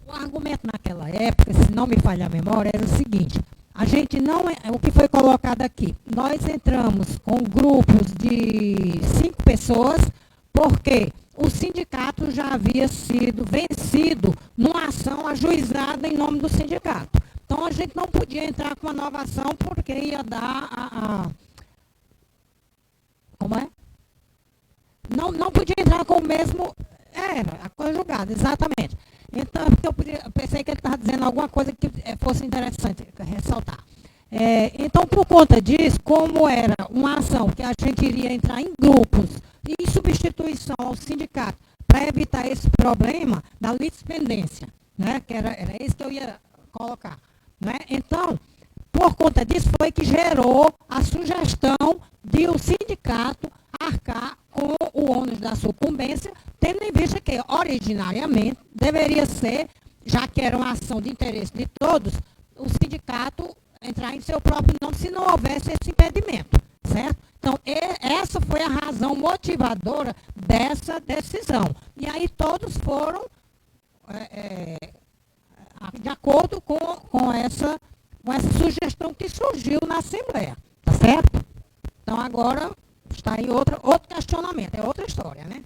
O argumento naquela época, se não me falha a memória, era o seguinte: a gente não, o que foi colocado aqui, nós entramos com grupos de 5 pessoas, porque o sindicato já havia sido vencido numa ação ajuizada em nome do sindicato. Então a gente não podia entrar com uma nova ação porque ia dar como é? Não podia entrar com o mesmo. A conjugada, exatamente. Então, eu pensei que ele estava dizendo alguma coisa que fosse interessante ressaltar. Então, por conta disso, como era uma ação que a gente iria entrar em grupos e em substituição ao sindicato para evitar esse problema da litispendência, né, que era isso que eu ia colocar. Né? Então, por conta disso, foi que gerou a sugestão de o sindicato arcar com o ônus da sucumbência, tendo em vista que, originariamente, deveria ser, já que era uma ação de interesse de todos, o sindicato entrar em seu próprio nome se não houvesse esse impedimento, certo? Então, essa foi a razão motivadora dessa decisão. E aí todos foram de acordo com essa sugestão que surgiu na Assembleia, tá certo? Então, agora está aí outro questionamento, é outra história, né?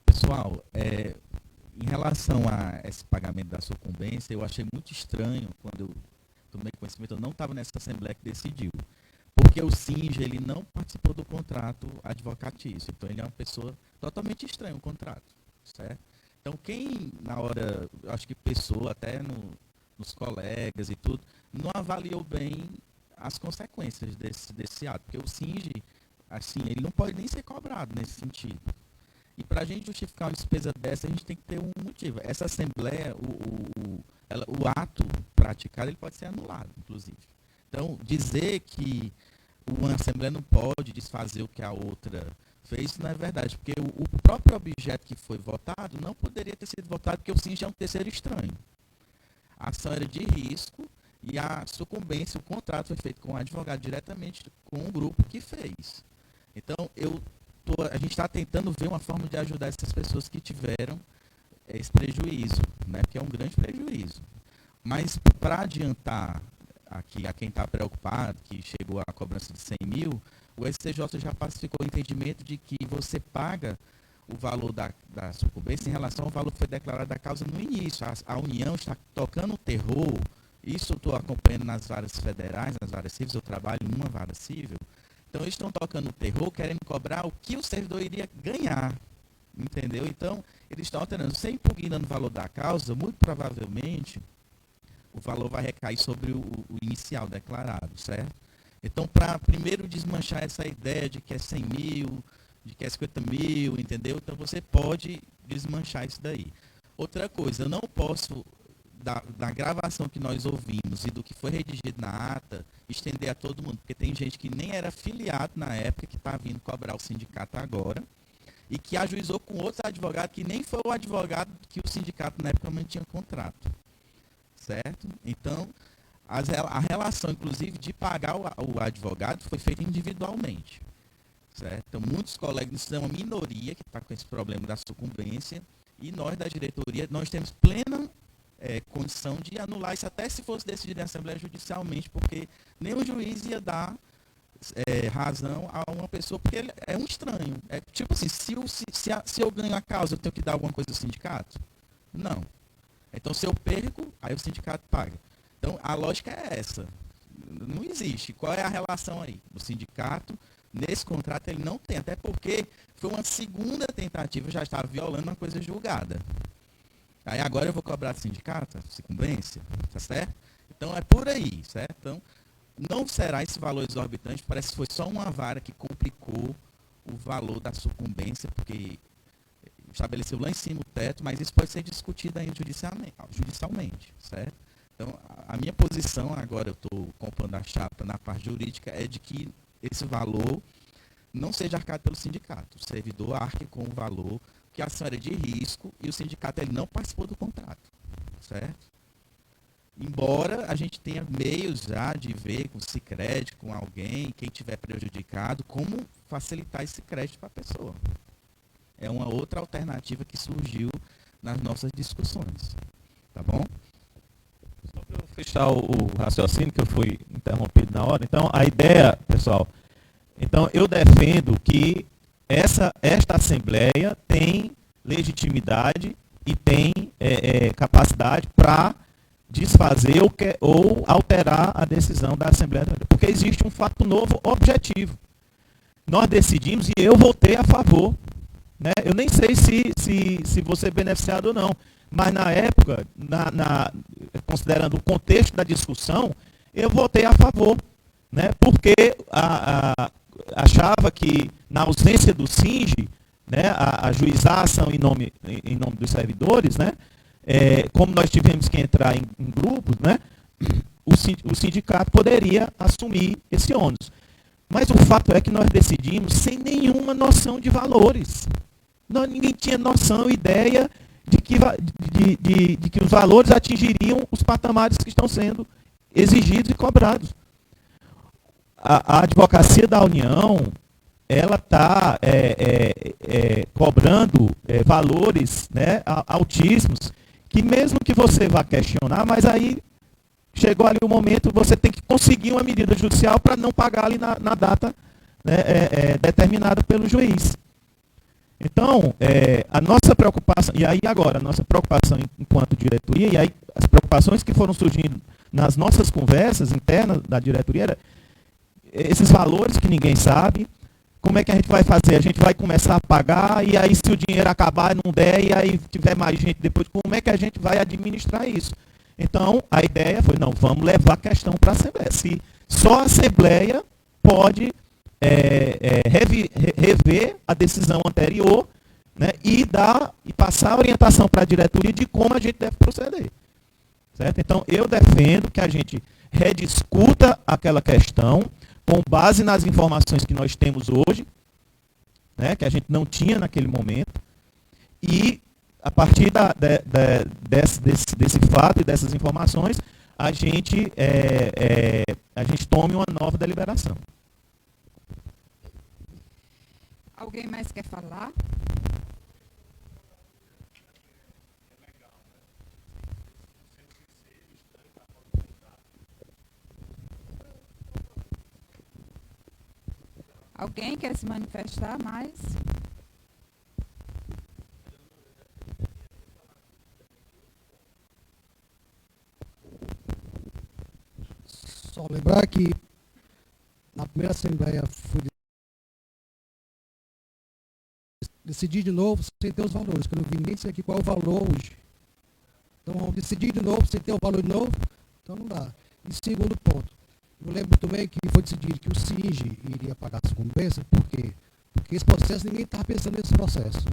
Pessoal, em relação a esse pagamento da sucumbência, eu achei muito estranho quando eu tomei conhecimento, eu não estava nessa Assembleia que decidiu. Porque o SINJ, ele não participou do contrato advocatício, então ele é uma pessoa totalmente estranha, o contrato, certo? Então, quem, na hora, acho que pensou até nos colegas e tudo, não avaliou bem as consequências desse ato. Porque o SINJ, assim, ele não pode nem ser cobrado nesse sentido. E para a gente justificar uma despesa dessa, a gente tem que ter um motivo. Essa Assembleia, o ato praticado, ele pode ser anulado, inclusive. Então, dizer que uma Assembleia não pode desfazer o que a outra fez, isso não é verdade, porque o próprio objeto que foi votado não poderia ter sido votado, porque o SINJ é um terceiro estranho. A ação era de risco e a sucumbência, o contrato foi feito com o advogado diretamente com o grupo que fez. Então, a gente está tentando ver uma forma de ajudar essas pessoas que tiveram esse prejuízo, né, porque é um grande prejuízo. Mas, para adiantar aqui a quem está preocupado, que chegou a cobrança de 100 mil, o STJ já pacificou o entendimento de que você paga o valor da sucumbência em relação ao valor que foi declarado da causa no início. A União está tocando o terror, isso eu estou acompanhando nas varas federais, nas varas cíveis, eu trabalho em uma vara cível, então eles estão tocando o terror, querendo cobrar o que o servidor iria ganhar, entendeu? Então, eles estão alterando, sem impugnando o valor da causa, muito provavelmente o valor vai recair sobre o inicial declarado, certo? Então, para primeiro desmanchar essa ideia de que é 100 mil, de que é 50 mil, entendeu? Então, você pode desmanchar isso daí. Outra coisa, eu não posso, da gravação que nós ouvimos e do que foi redigido na ata, estender a todo mundo, porque tem gente que nem era filiado na época, que está vindo cobrar o sindicato agora, e que ajuizou com outros advogados, que nem foi o advogado que o sindicato na época mantinha contrato. Certo? Então, a relação, inclusive, de pagar o advogado foi feita individualmente. Certo? Então, muitos colegas são uma minoria que está com esse problema da sucumbência e nós, da diretoria, nós temos plena condição de anular isso, até se fosse decidido em Assembleia judicialmente, porque nenhum juiz ia dar razão a uma pessoa, porque ele é um estranho. É tipo assim, se eu ganho a causa, eu tenho que dar alguma coisa ao sindicato? Não. Então, se eu perco, aí o sindicato paga. Então, a lógica é essa. Não existe. Qual é a relação aí? O sindicato, nesse contrato, ele não tem, até porque foi uma segunda tentativa, já estava violando uma coisa julgada. Aí agora eu vou cobrar do sindicato, sucumbência, tá certo? Então, é por aí, certo? Então, não será esse valor exorbitante, parece que foi só uma vara que complicou o valor da sucumbência, porque estabeleceu lá em cima o teto, mas isso pode ser discutido ainda judicialmente, certo? Então, a minha posição, agora eu estou compondo a chapa na parte jurídica, é de que esse valor não seja arcado pelo sindicato. O servidor arque com o valor, que a ação era de risco e o sindicato ele não participou do contrato, certo? Embora a gente tenha meios já de ver com esse crédito, com alguém, quem tiver prejudicado, como facilitar esse crédito para a pessoa. É uma outra alternativa que surgiu nas nossas discussões. Tá bom?
Só para eu fechar o raciocínio, que eu fui interrompido na hora. Então, a ideia, pessoal, então eu defendo que esta Assembleia tem legitimidade e tem capacidade para desfazer ou alterar a decisão da Assembleia, porque existe um fato novo objetivo. Nós decidimos e eu votei a favor. Né? Eu nem sei se vou ser beneficiado ou não, mas na época, considerando o contexto da discussão, eu votei a favor, né? Porque achava que, na ausência do SINGE, né, a juizar a ação em nome dos servidores, né, como nós tivemos que entrar em grupos, né, o sindicato poderia assumir esse ônus. Mas o fato é que nós decidimos sem nenhuma noção de valores. Ninguém tinha noção, ideia de que os valores atingiriam os patamares que estão sendo exigidos e cobrados. A Advocacia da União, ela está cobrando valores, né, altíssimos, que mesmo que você vá questionar, mas aí chegou ali o momento, você tem que conseguir uma medida judicial para não pagar ali na data, né, determinada pelo juiz. Então, a nossa preocupação, e aí agora, a nossa preocupação enquanto diretoria, e aí as preocupações que foram surgindo nas nossas conversas internas da diretoria, era esses valores que ninguém sabe, como é que a gente vai fazer? A gente vai começar a pagar, e aí se o dinheiro acabar, não der, e aí tiver mais gente depois, como é que a gente vai administrar isso? Então, a ideia foi, não, vamos levar a questão para a Assembleia. Se só a Assembleia pode rever a decisão anterior, né, e passar a orientação para a diretoria de como a gente deve proceder. Certo? Então, eu defendo que a gente rediscuta aquela questão com base nas informações que nós temos hoje, né, que a gente não tinha naquele momento, e a partir desse fato e dessas informações, a gente tome uma nova deliberação.
Alguém mais quer falar? Alguém quer se manifestar mais?
Só lembrar que na primeira Assembleia foi decidir de novo sem ter os valores, que eu não vi nem dizer aqui qual é o valor hoje. Então vamos decidir de novo sem ter o valor de novo, então não dá. E segundo ponto, eu lembro também que foi decidido que o SINGE iria pagar a sucumbência, por quê? Porque esse processo, ninguém estava pensando nesse processo.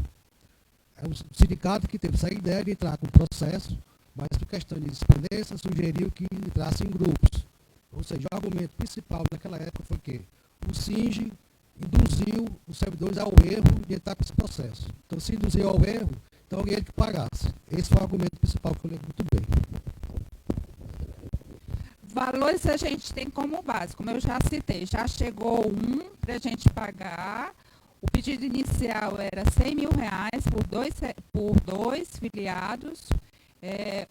É o sindicato que teve essa ideia de entrar com o processo, mas por questão de independência, sugeriu que entrasse em grupos. Ou seja, o argumento principal naquela época foi que o SINGE induziu os servidores ao erro de entrar com esse processo. Então, se induziu ao erro, então alguém tinha que pagasse. Esse foi o argumento principal que eu lembro muito bem.
Valores a gente tem como base, como eu já citei, já chegou para a gente pagar. O pedido inicial era R$100 mil por dois filiados.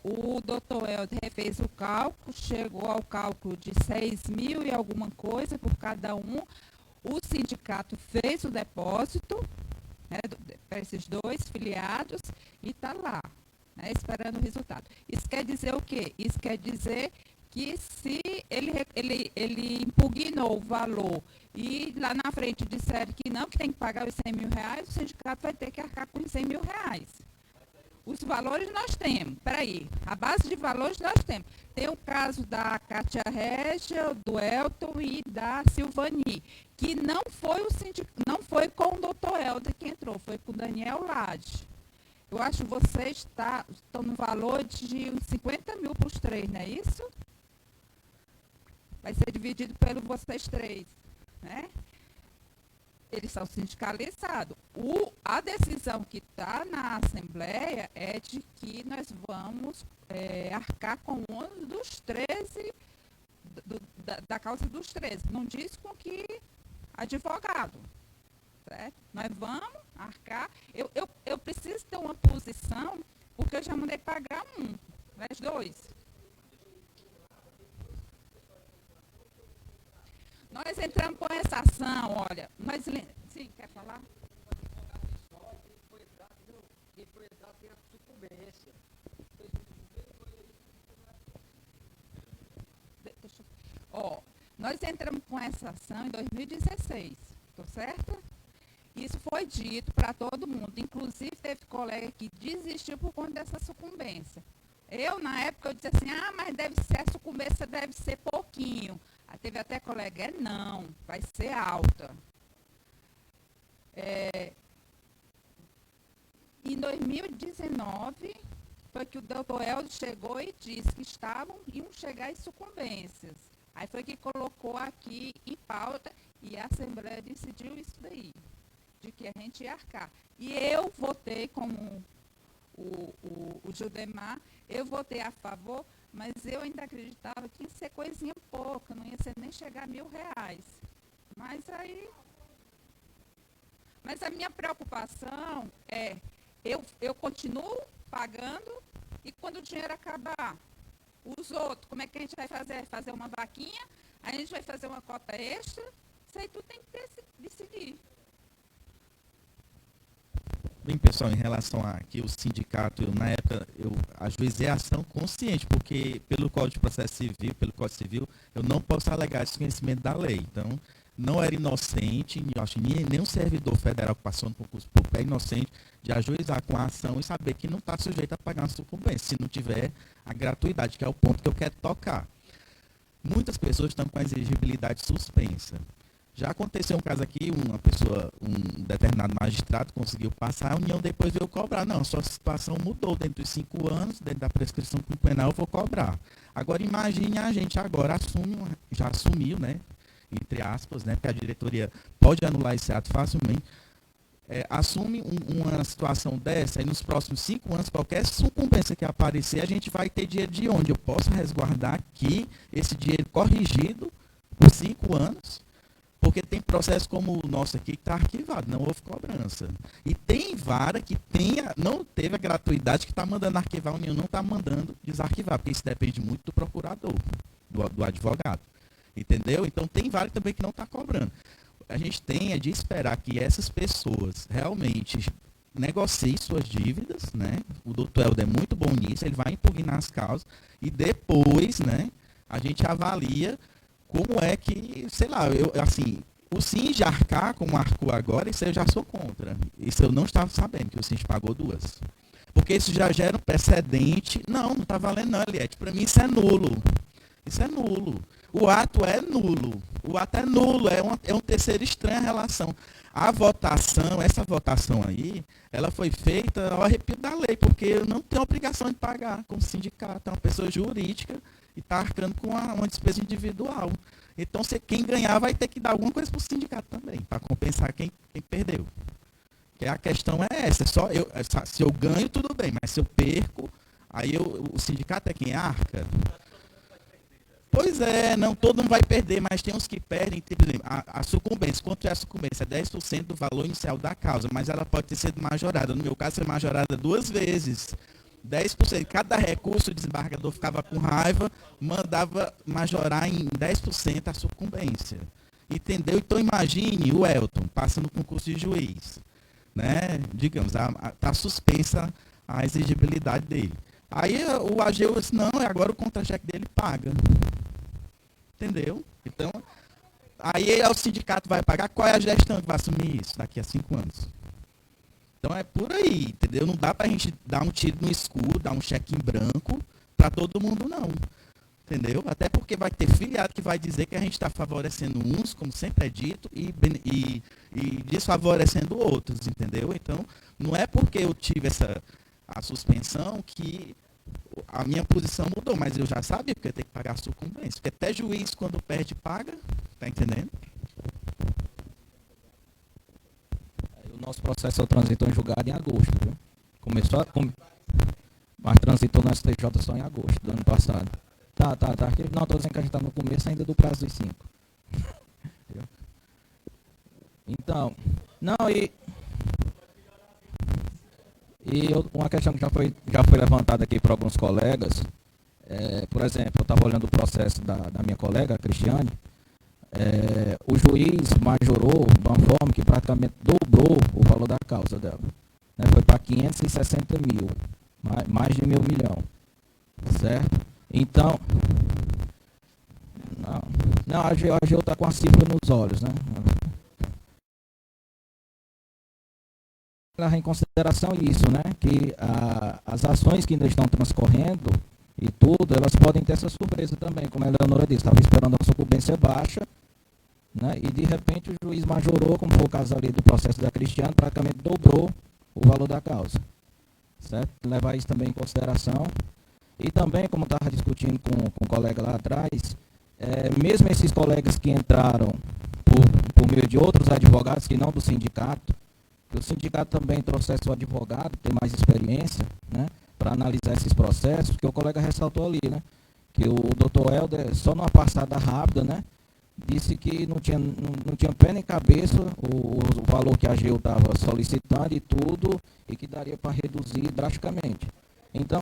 O doutor Helder refez o cálculo, chegou ao cálculo de 6 mil e alguma coisa por cada um. O sindicato fez o depósito, né, para esses dois filiados e está lá, né, esperando o resultado. Isso quer dizer o quê? Isso quer dizer que se ele impugnou o valor e lá na frente disseram que não, que tem que pagar os 100 mil reais, o sindicato vai ter que arcar com os 100 mil reais. Os valores nós temos, peraí, a base de valores nós temos. Tem o caso da Cátia Régia, do Elton e da Silvani, que não foi, foi com o doutor Helder que entrou, foi com o Daniel Lade. Eu acho que vocês estão no valor de uns 50 mil para os três, não é isso? Vai ser dividido pelos vocês três, né? Eles são sindicalizados. A decisão que está na Assembleia é de que nós vamos arcar com o ônus dos 13, da causa dos 13. Não diz com que advogado. Certo? Nós vamos arcar. Eu preciso ter uma posição, porque eu já mandei pagar um, mas dois. Nós entramos com essa ação, olha, sim, quer falar? Nós entramos com essa ação em 2016, tô certo? Isso foi dito para todo mundo, inclusive teve colega que desistiu por conta dessa sucumbência. Na época, eu disse assim, mas a sucumbência deve ser pouquinho. Teve até colega, não, vai ser alta. Em 2019, foi que o doutor Helder chegou e disse que iam chegar as sucumbências. Aí foi que colocou aqui em pauta e a Assembleia decidiu isso daí, de que a gente ia arcar. E eu votei, como o Judemar, eu votei a favor, mas eu ainda acreditava que ia ser coisinha pouca, não ia ser nem chegar a R$1.000. Mas a minha preocupação é, eu continuo pagando e quando o dinheiro acabar, os outros, como é que a gente vai fazer? Fazer uma vaquinha, a gente vai fazer uma cota extra, isso aí tu tem que decidir.
Bem, pessoal, em relação a que o sindicato, na época, eu ajuizei a ação consciente, porque pelo Código de Processo Civil, pelo Código Civil, eu não posso alegar desconhecimento da lei. Então, não era inocente, eu acho que nenhum servidor federal que passou no concurso público é inocente de ajuizar com a ação e saber que não está sujeito a pagar uma sucumbência, se não tiver a gratuidade, que é o ponto que eu quero tocar. Muitas pessoas estão com a exigibilidade suspensa. Já aconteceu um caso aqui, um determinado magistrado conseguiu passar, a União depois veio cobrar. Não, sua situação mudou dentro dos 5 anos, dentro da prescrição quinquenal, eu vou cobrar. Agora imagine a gente agora já assumiu, né, entre aspas, né, porque a diretoria pode anular esse ato facilmente, assume uma situação dessa e nos próximos 5 anos, qualquer sucumbência que aparecer, a gente vai ter dinheiro de onde? Eu posso resguardar aqui esse dinheiro corrigido por 5 anos, porque tem processo como o nosso aqui que está arquivado, não houve cobrança. E tem vara que não teve a gratuidade que está mandando arquivar, a União não está mandando desarquivar, porque isso depende muito do procurador, do advogado. Entendeu? Então tem vara também que não está cobrando. A gente tem de esperar que essas pessoas realmente negociem suas dívidas, né? O doutor Helder é muito bom nisso, ele vai impugnar as causas e depois, né, a gente avalia como é que, sei lá, o SINJ arcar como arcou agora, isso eu já sou contra. Isso eu não estava sabendo que o SINJ pagou 2. Porque isso já gera um precedente. Não está valendo não, Eliette. Para mim isso é nulo. Isso é nulo. O ato é nulo. O ato é nulo, é um terceiro estranho a relação. A votação, essa votação aí, ela foi feita ao arrepio da lei, porque eu não tenho obrigação de pagar como sindicato, é uma pessoa jurídica e está arcando com uma despesa individual. Então, quem ganhar vai ter que dar alguma coisa para o sindicato também, para compensar quem perdeu. Que a questão é essa, se eu ganho, tudo bem, mas se eu perco, aí o sindicato é quem arca. Pois é, não, todo mundo vai perder, mas tem uns que perdem, por exemplo, a sucumbência. Quanto é a sucumbência? 10% do valor inicial da causa, mas ela pode ter sido majorada. No meu caso, foi majorada 2 vezes. 10%. Cada recurso o desembargador ficava com raiva, mandava majorar em 10% a sucumbência. Entendeu? Então imagine o Elton passando no concurso de juiz. Né? Digamos, está suspensa a exigibilidade dele. Aí o AGU disse, não, agora o contra-cheque dele paga. Entendeu? Então, aí o sindicato vai pagar, qual é a gestão que vai assumir isso daqui a 5 anos? Então é por aí, entendeu? Não dá para a gente dar um tiro no escuro, dar um cheque em branco para todo mundo, não. Entendeu? Até porque vai ter filiado que vai dizer que a gente está favorecendo uns, como sempre é dito, e desfavorecendo outros, entendeu? Então, não é porque eu tive a suspensão que a minha posição mudou, mas eu já sabia que eu ia ter que pagar a sucumbência. Porque até juiz, quando perde, paga. Tá entendendo?
O nosso processo transitou em julgado em agosto, viu? Mas transitou no STJ só em agosto do ano passado. Tá. Não, estou dizendo que a gente está no começo ainda do prazo dos 5. Então, não, uma questão que já foi levantada aqui por alguns colegas, por exemplo, eu estava olhando o processo da minha colega, a Cristiane, o juiz majorou de uma forma que praticamente dobrou o valor da causa dela. Né, foi para 560 mil, mais de 1.000 milhões. Certo? Então, não, a AGU está com a cifra nos olhos, né? Levar em consideração isso, né? Que as ações que ainda estão transcorrendo e tudo, elas podem ter essa surpresa também, como a Eleonora disse, estava esperando a sucumbência baixa, né? E de repente o juiz majorou, como foi o caso ali do processo da Cristiane, praticamente dobrou o valor da causa. Certo? Levar isso também em consideração. E também, como eu estava discutindo com o colega lá atrás, mesmo esses colegas que entraram por meio de outros advogados que não do sindicato, que o sindicato também trouxesse o advogado, tem mais experiência, né, para analisar esses processos, que o colega ressaltou ali, né, que o doutor Helder, só numa passada rápida, né, disse que não tinha pé nem cabeça o valor que a AGU estava solicitando e tudo, e que daria para reduzir drasticamente. Então,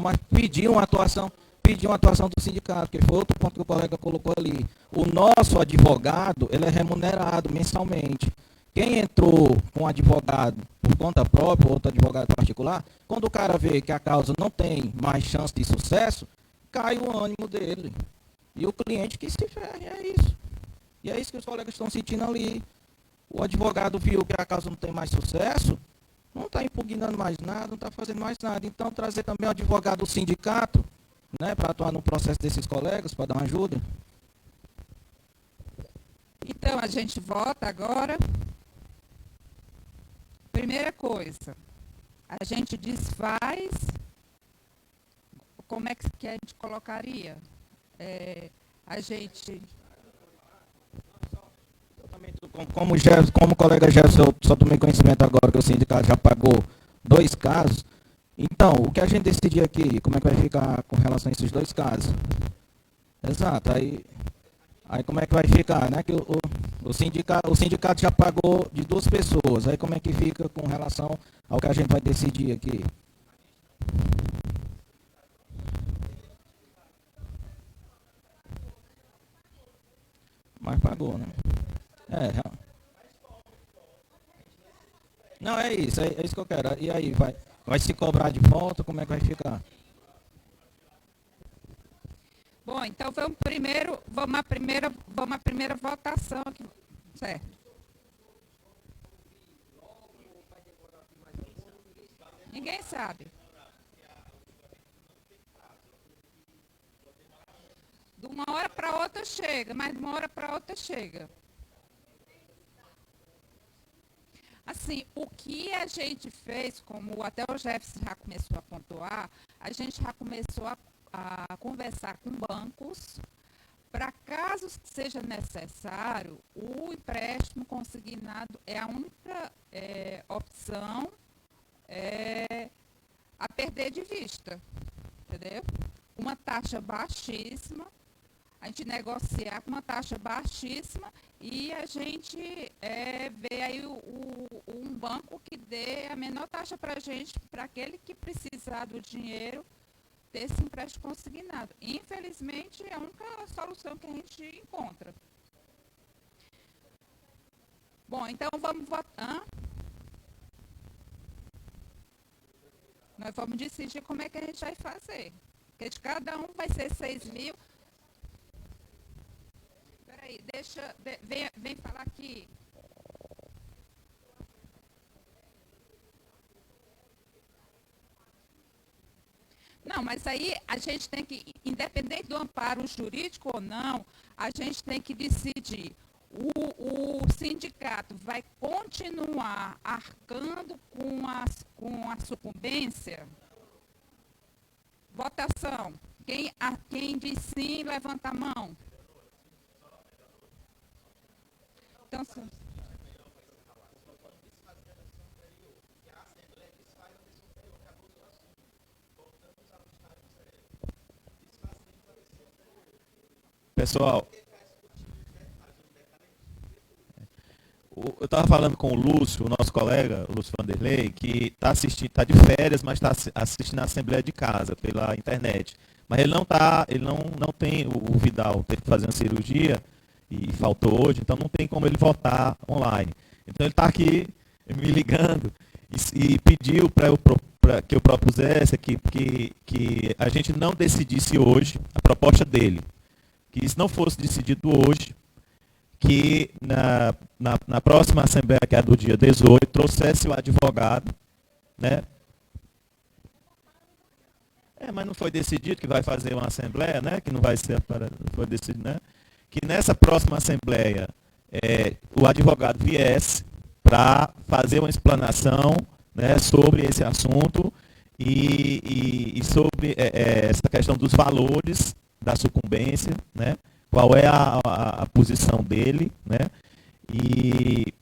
mas pediu uma atuação do sindicato, que foi outro ponto que o colega colocou ali. O nosso advogado, ele é remunerado mensalmente. Quem entrou com advogado por conta própria, outro advogado particular, quando o cara vê que a causa não tem mais chance de sucesso, cai o ânimo dele. E o cliente que se ferre, é isso. E é isso que os colegas estão sentindo ali. O advogado viu que a causa não tem mais sucesso, não está impugnando mais nada, não está fazendo mais nada. Então, trazer também o advogado do sindicato, né, para atuar no processo desses colegas, para dar uma ajuda.
Então, a gente vota agora. Primeira coisa, a gente desfaz. Como é que a gente colocaria? A gente...
Como o colega Jefferson, eu só tomei conhecimento agora que o sindicato já pagou 2 casos. Então, o que a gente decidir aqui, como é que vai ficar com relação a esses 2 casos? Exato, aí como é que vai ficar, né? Que o sindicato já pagou de 2 pessoas, aí como é que fica com relação ao que a gente vai decidir aqui? Mas pagou, né? Não, é isso que eu quero. E aí, vai se cobrar de volta, como é que vai ficar?
Bom, então vamos à primeira votação aqui, certo? Ninguém sabe. De uma hora para outra chega, mas de uma hora para outra chega. Assim, o que a gente fez, como até o Jefferson já começou a pontuar, a gente já começou a conversar com bancos para caso seja necessário, o empréstimo consignado é a única opção a perder de vista, entendeu? Uma taxa baixíssima, a gente negociar com uma taxa baixíssima e a gente ver aí um banco que dê a menor taxa para a gente, para aquele que precisar do dinheiro, ter esse empréstimo consignado. Infelizmente, é a única solução que a gente encontra. Bom, então vamos votar. Nós vamos decidir como é que a gente vai fazer. Porque de cada um vai ser 6 mil. Espera aí, vem falar aqui. Não, mas aí a gente tem que, independente do amparo jurídico ou não, a gente tem que decidir. O sindicato vai continuar arcando com a sucumbência? Votação. Quem diz sim, levanta a mão. Então,
pessoal, eu estava falando com o Lúcio, o nosso colega, o Lúcio Vanderlei, que está de férias, mas está assistindo a Assembleia de Casa pela internet. Mas ele não tem, o Vidal teve que fazer uma cirurgia e faltou hoje, então não tem como ele votar online. Então ele está aqui me ligando e pediu para que eu propusesse que a gente não decidisse hoje a proposta dele. Que isso não fosse decidido hoje, que na próxima Assembleia, que é do dia 18, trouxesse o advogado, né? Mas não foi decidido que vai fazer uma Assembleia, né? Que não vai ser, não foi decidido, né? Que nessa próxima Assembleia o advogado viesse para fazer uma explanação, né, sobre esse assunto e sobre essa questão dos valores da sucumbência, né? Qual é a posição dele, né? E,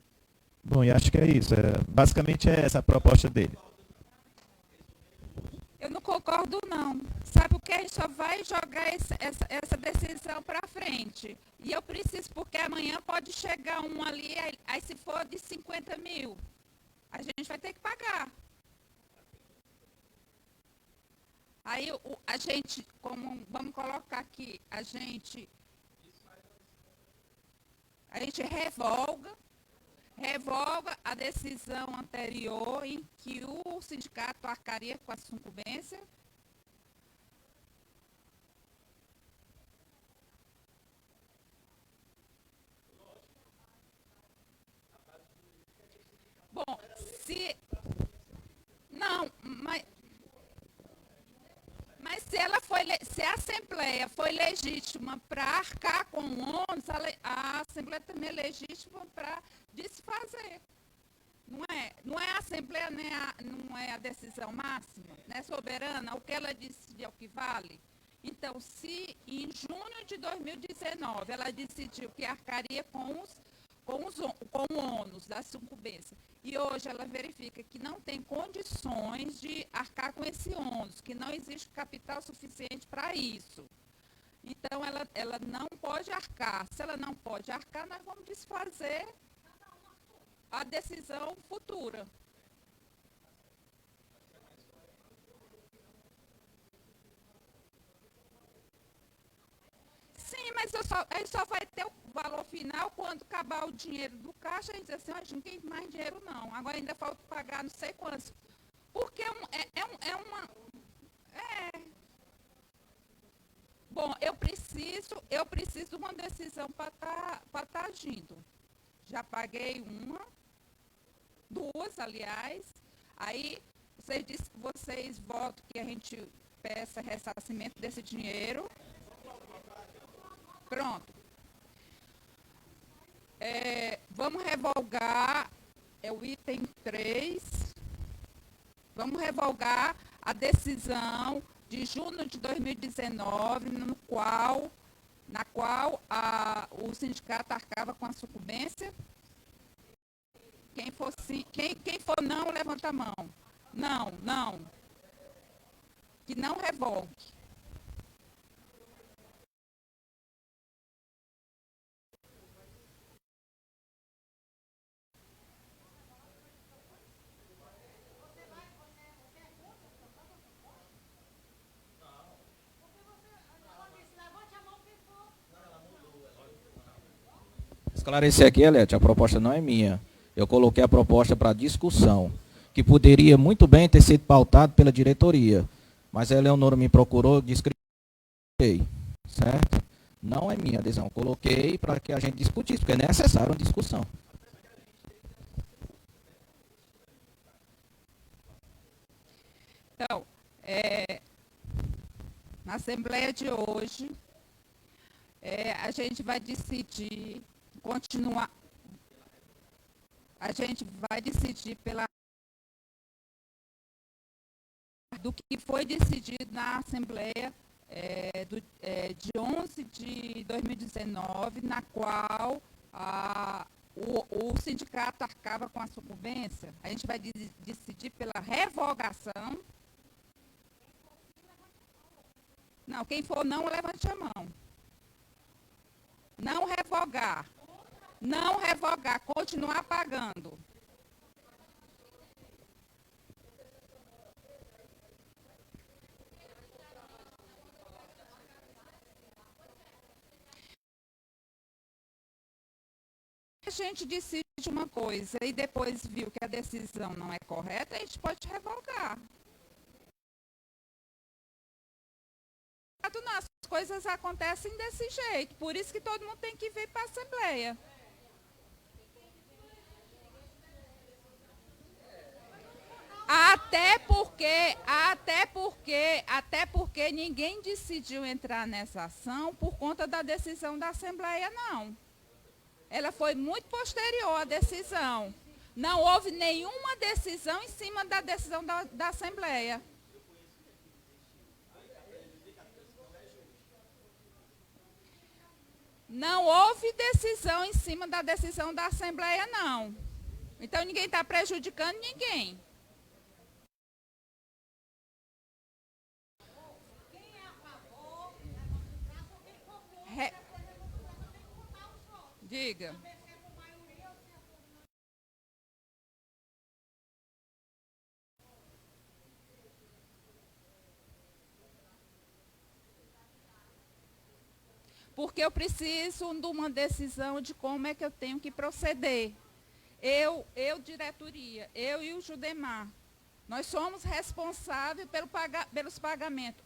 bom, e acho que é isso. Basicamente é essa a proposta dele.
eu não concordo, não. Sabe o que? A gente só vai jogar essa decisão para frente. E eu preciso, porque amanhã pode chegar um ali, aí se for de 50 mil, a gente vai ter que pagar. Aí a gente, vamos colocar aqui, a gente revoga a decisão anterior em que o sindicato arcaria com a sucumbência. Bom, não, mas se a Assembleia foi legítima para arcar com o ônus, a Assembleia também é legítima para desfazer. Não é a Assembleia, não é a decisão máxima, né, soberana, o que ela decide é o que vale. Então, se em junho de 2019 ela decidiu que arcaria com o ônus da sucumbência, e hoje ela verifica que não tem condições de arcar com esse ônus, que não existe capital suficiente para isso. Então, ela não pode arcar. Se ela não pode arcar, nós vamos desfazer a decisão futura. Sim, mas a gente só vai ter o valor final quando acabar o dinheiro do caixa. A gente diz assim, a gente não tem mais dinheiro não. Agora ainda falta pagar não sei quantos. Porque Bom, eu preciso de uma decisão para tá agindo. Já paguei duas, aliás. Aí vocês votam que a gente peça ressarcimento desse dinheiro. Pronto. Vamos revogar, o item 3. Vamos revogar a decisão de junho de 2019, na qual o sindicato arcava com a sucumbência. Quem for não, levanta a mão. Não. Que não revogue.
Esclarecer aqui, Elete, a proposta não é minha. Eu coloquei a proposta para discussão, que poderia muito bem ter sido pautado pela diretoria. Mas a Eleonora me procurou, disse que certo? Não é minha adesão. Coloquei para que a gente discutisse, porque é necessário uma discussão.
Então, na Assembleia de hoje, a gente vai decidir continuar. A gente vai decidir do que foi decidido na Assembleia de 11 de 2019, na qual o sindicato arcava com a sucumbência. A gente vai decidir pela revogação. Não, quem for não, levante a mão. Não revogar. Não revogar, continuar pagando. A gente decide uma coisa e depois viu que a decisão não é correta, a gente pode revogar. As coisas acontecem desse jeito, por isso que todo mundo tem que vir para a Assembleia. Até porque ninguém decidiu entrar nessa ação por conta da decisão da Assembleia, não. Ela foi muito posterior à decisão. Não houve nenhuma decisão em cima da decisão da Assembleia. Não houve decisão em cima da decisão da Assembleia, não. Então, ninguém está prejudicando ninguém. Diga. Porque eu preciso de uma decisão de como é que eu tenho que proceder. Eu diretoria, eu e o Judemar, nós somos responsáveis pelos pagamentos.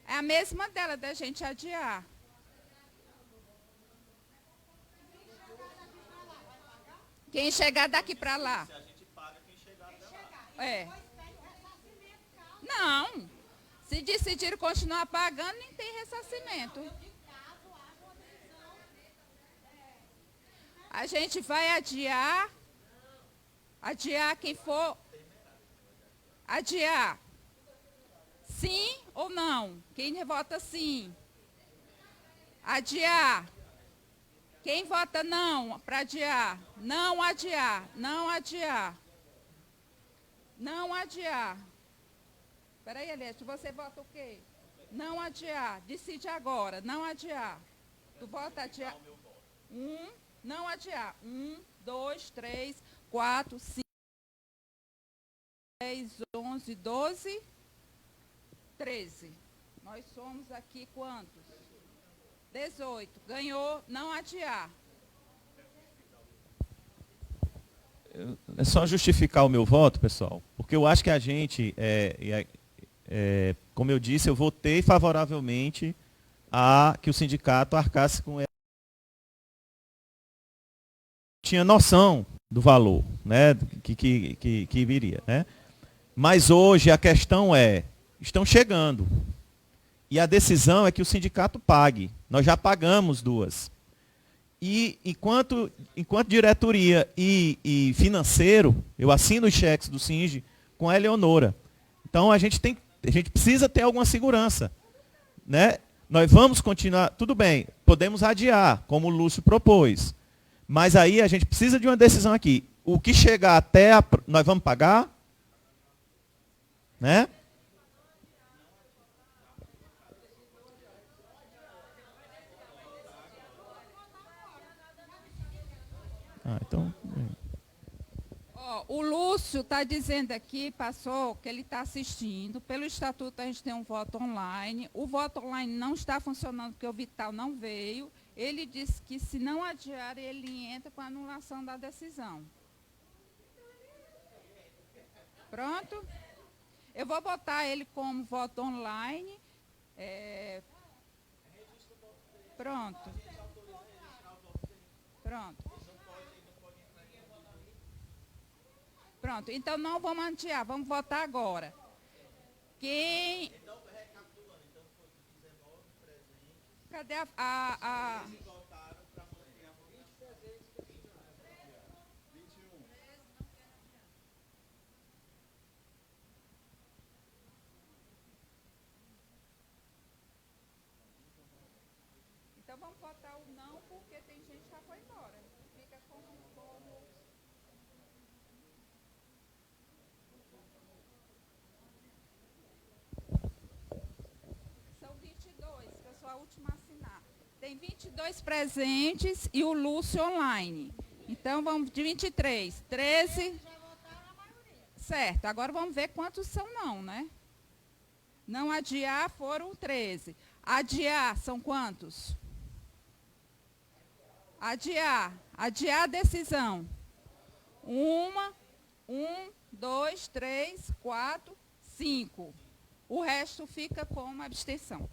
É a mesma dela, da gente adiar. Quem chegar daqui para lá. Se a gente paga, quem chegar até lá. Não. Se decidir continuar pagando, nem tem ressarcimento. A gente vai adiar quem for. Adiar. Sim ou não? Quem vota sim? Adiar. Quem vota não para adiar? Não adiar. Não adiar. Não adiar. Espera aí, Eliette, você vota o quê? Não adiar. Decide agora. Não adiar. Tu vota adiar. Não adiar. 1, 2, 3, 4, 5, 10, 11, 12, 13. Nós somos aqui quantos? 18. Ganhou. Não adiar.
É só justificar o meu voto, pessoal, porque eu acho que a gente, como eu disse, eu votei favoravelmente a que o sindicato arcasse com ela. Tinha noção do valor, né, que viria, né? Mas hoje a questão estão chegando. E a decisão é que o sindicato pague. Nós já pagamos 2. E enquanto diretoria e financeiro, eu assino os cheques do Singe com a Eleonora. Então a gente precisa ter alguma segurança, né? Nós vamos continuar, tudo bem, podemos adiar, como o Lúcio propôs. Mas aí a gente precisa de uma decisão aqui. O que chegar até nós vamos pagar? Né?
Ó, Ó, o Lúcio está dizendo aqui, passou, que ele está assistindo. Pelo estatuto, a gente tem um voto online. O voto online não está funcionando porque o Vital não veio. Ele disse que, se não adiar, ele entra com a anulação da decisão. Pronto? Eu vou botar ele como voto online. Pronto. Pronto. Pronto, então não vamos adiar, vamos votar agora. Quem... Cadê a... Então vamos votar o não, porque tem gente que já foi embora. Fica como... São 22, que eu sou a última a assinar. Tem 22 presentes e o Lúcio online. Então vamos de 23. 13. Certo, agora vamos ver quantos são não, né? Não adiar foram 13. Adiar são quantos? Adiar a decisão. 1, 2, 3, 4, 5. O resto fica como abstenção.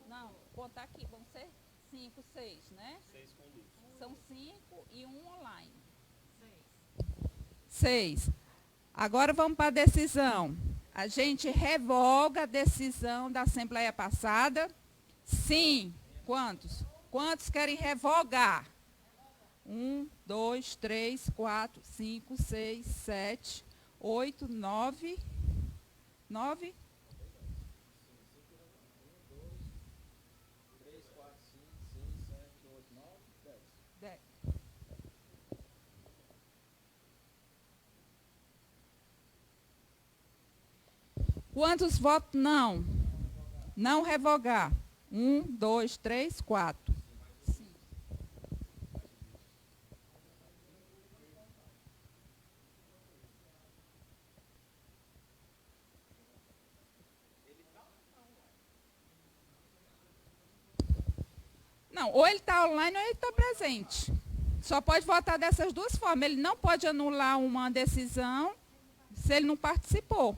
Não, vou contar aqui, vão ser 5, 6, né? 6 com luz. São 5 e 1 online. 6. Agora vamos para a decisão. A gente revoga a decisão da Assembleia passada? Sim. Quantos? Quantos querem revogar? 1, 2, 3, 4, 5, 6, 7, 8, 9. 9? 10. Quantos votos não? Não revogar. 1, 2, 3, 4. Não, ou ele está online ou ele está presente. Só pode votar dessas duas formas. Ele não pode anular uma decisão se ele não participou.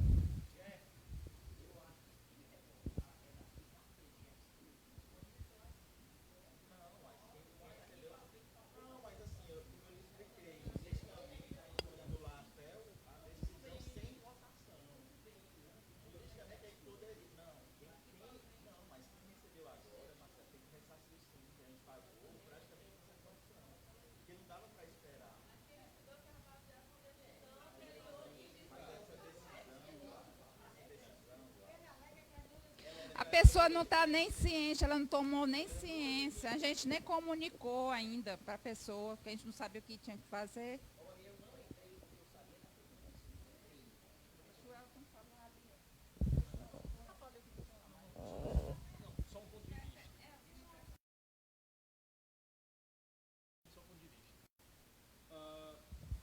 A pessoa não está nem ciente, ela não tomou nem ciência. A gente nem comunicou ainda para a pessoa, porque a gente não sabia o que tinha que fazer.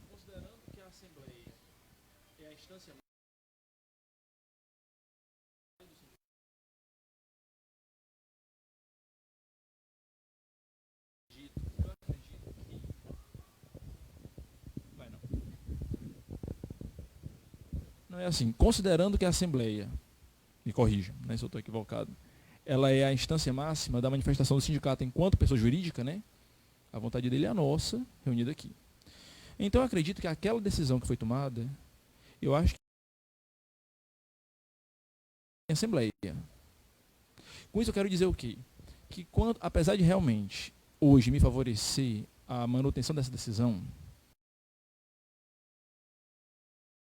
Considerando que a Assembleia é a instância
Não é assim. Considerando que a Assembleia, me corrija, né, se eu estou equivocado, ela é a instância máxima da manifestação do sindicato enquanto pessoa jurídica, né? A vontade dele é a nossa, reunida aqui. Então, eu acredito que aquela decisão que foi tomada, eu acho que é a Assembleia. Com isso, eu quero dizer o quê? Que, apesar de realmente, hoje, me favorecer a manutenção dessa decisão,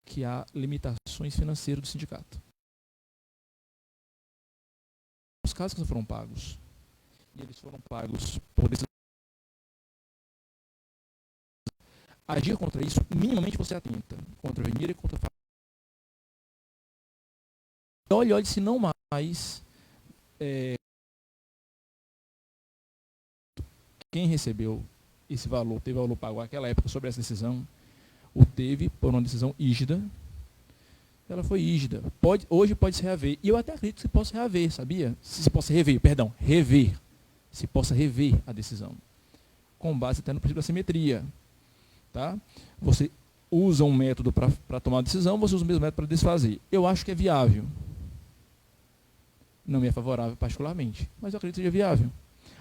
que há limitações financeiras do sindicato. Os casos que não foram pagos, e eles foram pagos por decisão. Agir contra isso, minimamente você atenta contra a avenida e contra a olhe se não mais quem recebeu esse valor, teve valor pago naquela época sobre essa decisão, o teve por uma decisão rígida. Ela foi rígida. Hoje pode se reaver. E eu até acredito que se possa reaver, sabia? Se possa rever. Se possa rever a decisão. Com base até no princípio da simetria. Tá? Você usa um método para tomar a decisão, você usa o mesmo método para desfazer. Eu acho que é viável. Não me é favorável particularmente, mas eu acredito que seja viável.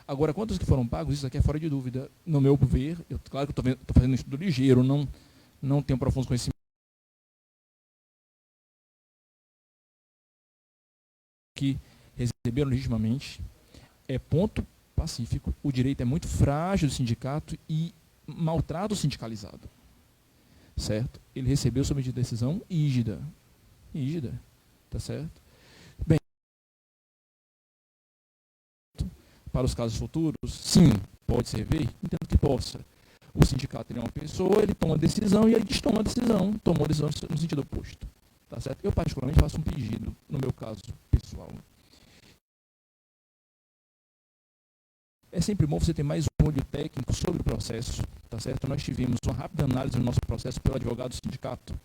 Agora, quantos que foram pagos, isso aqui é fora de dúvida. No meu ver, claro que eu estou fazendo um estudo ligeiro, não tenho profundo conhecimento. Que receberam legitimamente, é ponto pacífico, o direito é muito frágil do sindicato e maltrata o sindicalizado. Certo? Ele recebeu sob medida de decisão rígida. Tá certo? Bem, para os casos futuros, sim, pode se rever, entendo que possa. O sindicato é uma pessoa, ele toma a decisão e ele toma a decisão, tomou a decisão no sentido oposto. Tá certo? Eu, particularmente, faço um pedido, no meu caso pessoal. É sempre bom você ter mais um olho técnico sobre o processo. Tá certo? Nós tivemos uma rápida análise do nosso processo pelo advogado do sindicato.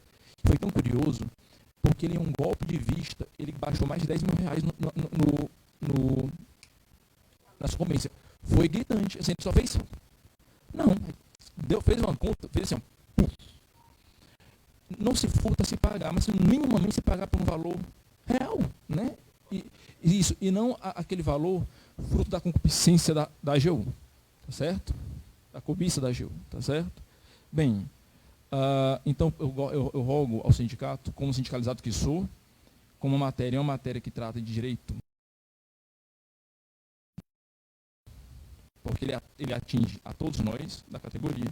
Foi tão curioso, porque ele, em um golpe de vista, ele baixou mais de R$10 mil na sucumbência. Foi gritante. Assim, ele só fez... Não. Fez uma conta, fez assim, ó. Não se furta a se pagar, mas minimamente se pagar por um valor real, né? E não aquele valor fruto da concupiscência da AGU, tá certo? Da cobiça da AGU, tá certo? Bem, então eu rogo ao sindicato, como sindicalizado que sou, como é uma matéria que trata de direito, porque ele atinge a todos nós da categoria.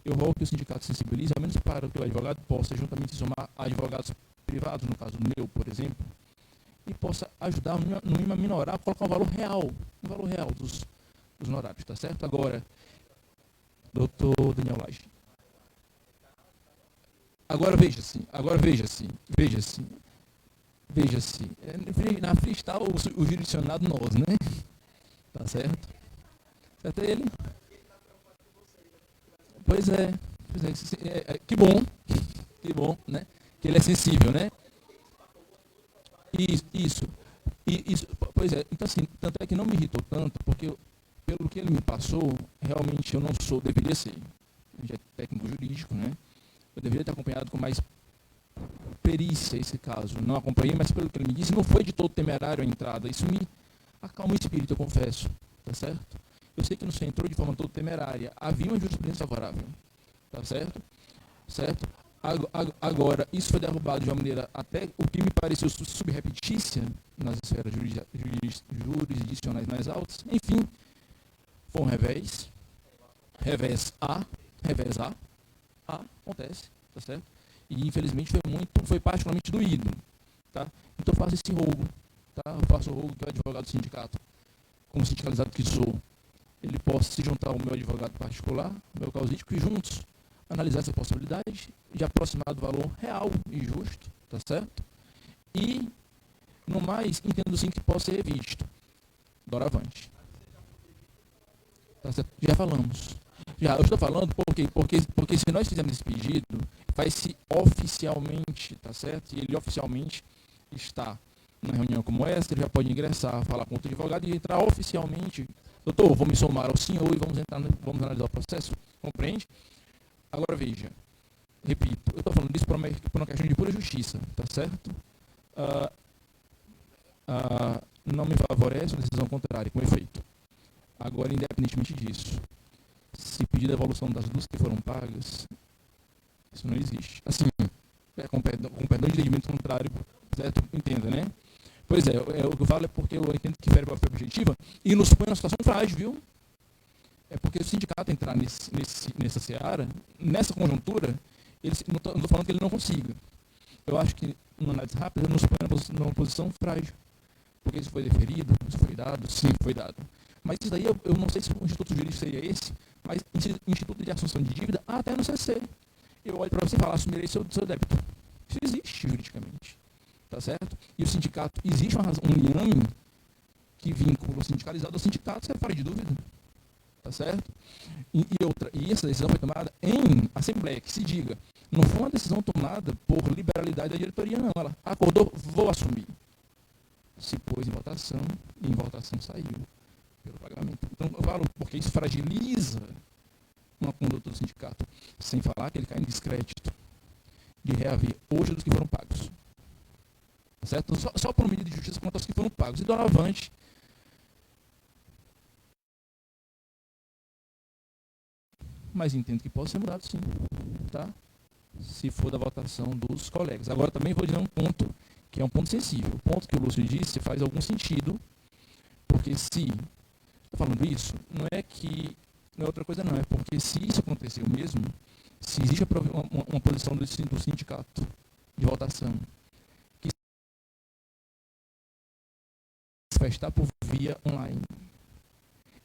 Eu rogo que o sindicato sensibilize, ao menos para que o advogado possa juntamente somar advogados privados, no caso meu, por exemplo, e possa ajudar no mínimo a minorar, colocar um valor real dos honorários, tá certo? Agora, doutor Daniel Lage. Agora veja-se. Na frente está o jurisdicionado nós, né? Tá certo? Certo ele? Pois é. Que bom, né? Que ele é sensível, né? Isso. Pois é, então assim, tanto é que não me irritou tanto, porque pelo que ele me passou, realmente eu não deveria ser. Eu já é técnico jurídico, né? Eu deveria ter acompanhado com mais perícia esse caso. Não acompanhei, mas pelo que ele me disse, não foi de todo temerário a entrada. Isso me acalma o espírito, eu confesso. Tá certo? Eu sei que não se entrou de forma toda temerária. Havia uma jurisprudência favorável. Tá certo? Certo? Agora, isso foi derrubado de uma maneira até o que me pareceu subrepetícia nas esferas jurisdicionais mais altas. Enfim, foi um revés. Revés A. Acontece. Tá certo? E infelizmente foi particularmente doído. Tá? Então eu faço esse rogo. Tá? Eu faço o rogo que o advogado do sindicato, como sindicalizado que sou, ele possa se juntar ao meu advogado particular, ao meu causídico, e juntos analisar essa possibilidade de aproximar do valor real e justo, tá certo? E, no mais, entendo sim que possa ser revisto. Doravante. Tá certo? Já falamos. Eu estou falando porque se nós fizermos esse pedido, vai-se oficialmente, tá certo? E ele oficialmente está na reunião como essa, ele já pode ingressar, falar com outro advogado e entrar oficialmente. Doutor, vou me somar ao senhor e vamos analisar o processo. Compreende? Agora veja, repito, eu estou falando disso por uma questão de pura justiça, tá certo? Não me favorece uma decisão contrária, com efeito. Agora, independentemente disso, se pedir a devolução das duas que foram pagas, isso não existe. Assim, com perdão de entendimento contrário, certo? Entenda, né? Pois é, o que eu falo é porque eu entendo que fere a própria objetiva e nos põe numa situação frágil, viu? É porque o sindicato entrar nessa seara, nessa conjuntura, não estou falando que ele não consiga. Eu acho que, numa análise rápida, nos põe numa posição frágil. Porque isso foi deferido, isso foi dado, sim, foi dado. Mas isso daí, eu não sei se o Instituto Jurídico seria esse, mas Instituto de Assunção de Dívida, até no CC. Eu olho para você e falo, assumirei seu débito. Isso existe juridicamente. Tá certo? E o sindicato, existe um liame que vincula o sindicalizado ao sindicato, isso é fora de dúvida. Tá certo? E essa decisão foi tomada em assembleia, que se diga, não foi uma decisão tomada por liberalidade da diretoria, não. Ela acordou, vou assumir. Se pôs em votação, e em votação saiu pelo pagamento. Então, eu falo porque isso fragiliza uma conduta do sindicato, sem falar que ele cai em descrédito de reaver hoje dos que foram pagos. Tá certo? Só por medida de justiça quanto aos que foram pagos. E doravante, mas entendo que pode ser mudado sim, tá? Se for da votação dos colegas. Agora também vou dizer um ponto que é um ponto sensível. O ponto que o Lúcio disse faz algum sentido, porque se estou falando isso, não é outra coisa não, é porque se isso aconteceu mesmo, se existe uma posição do sindicato de votação que se manifestar por via online,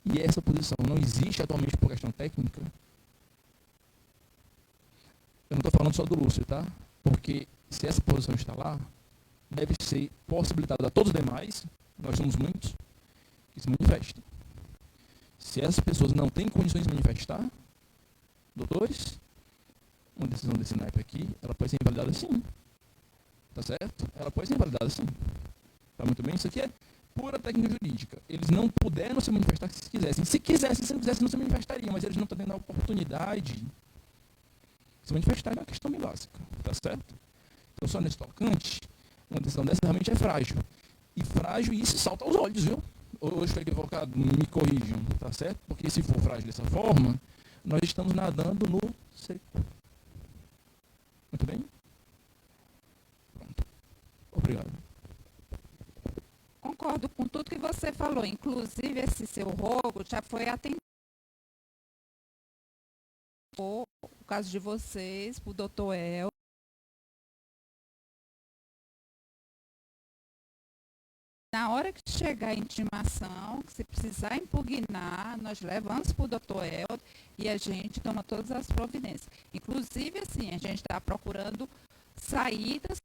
e essa posição não existe atualmente por questão técnica, eu não estou falando só do Lúcio, tá? Porque se essa posição está lá, deve ser possibilitado a todos os demais, nós somos muitos, que se manifestem. Se essas pessoas não têm condições de se manifestar, doutores, uma decisão desse naipe aqui, ela pode ser invalidada sim. Tá certo? Ela pode ser invalidada sim. Tá muito bem? Isso aqui é pura técnica jurídica. Eles não puderam se manifestar se quisessem. Se quisessem, se não quisessem, não se manifestariam, mas eles não estão tendo a oportunidade de se manifestar, é uma questão bem básica. Tá certo? Então, só nesse tocante, uma decisão dessa realmente é frágil. E frágil, e isso salta aos olhos, viu? Hoje estou equivocado, me corrijam, tá certo? Porque se for frágil dessa forma, nós estamos nadando no seco. Muito bem? Pronto. Obrigado.
Concordo com tudo que você falou. Inclusive, esse seu rogo já foi atendido. O caso de vocês, para o doutor El. Na hora que chegar a intimação, que se precisar impugnar, nós levamos para o doutor Helder e a gente toma todas as providências. Inclusive, assim, a gente está procurando saídas,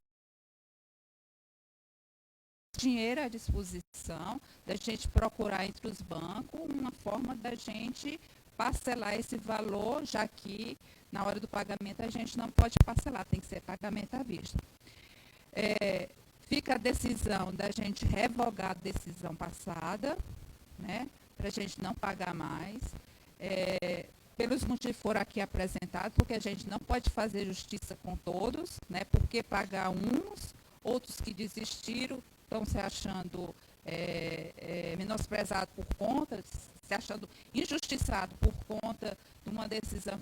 dinheiro à disposição, da gente procurar entre os bancos uma forma da gente parcelar esse valor, já que na hora do pagamento a gente não pode parcelar, tem que ser pagamento à vista. Fica a decisão da gente revogar a decisão passada, né, para a gente não pagar mais, pelos motivos que foram aqui apresentados, porque a gente não pode fazer justiça com todos, né, porque pagar uns, outros que desistiram, estão se achando menosprezados por conta, se achando injustiçados por conta de uma decisão.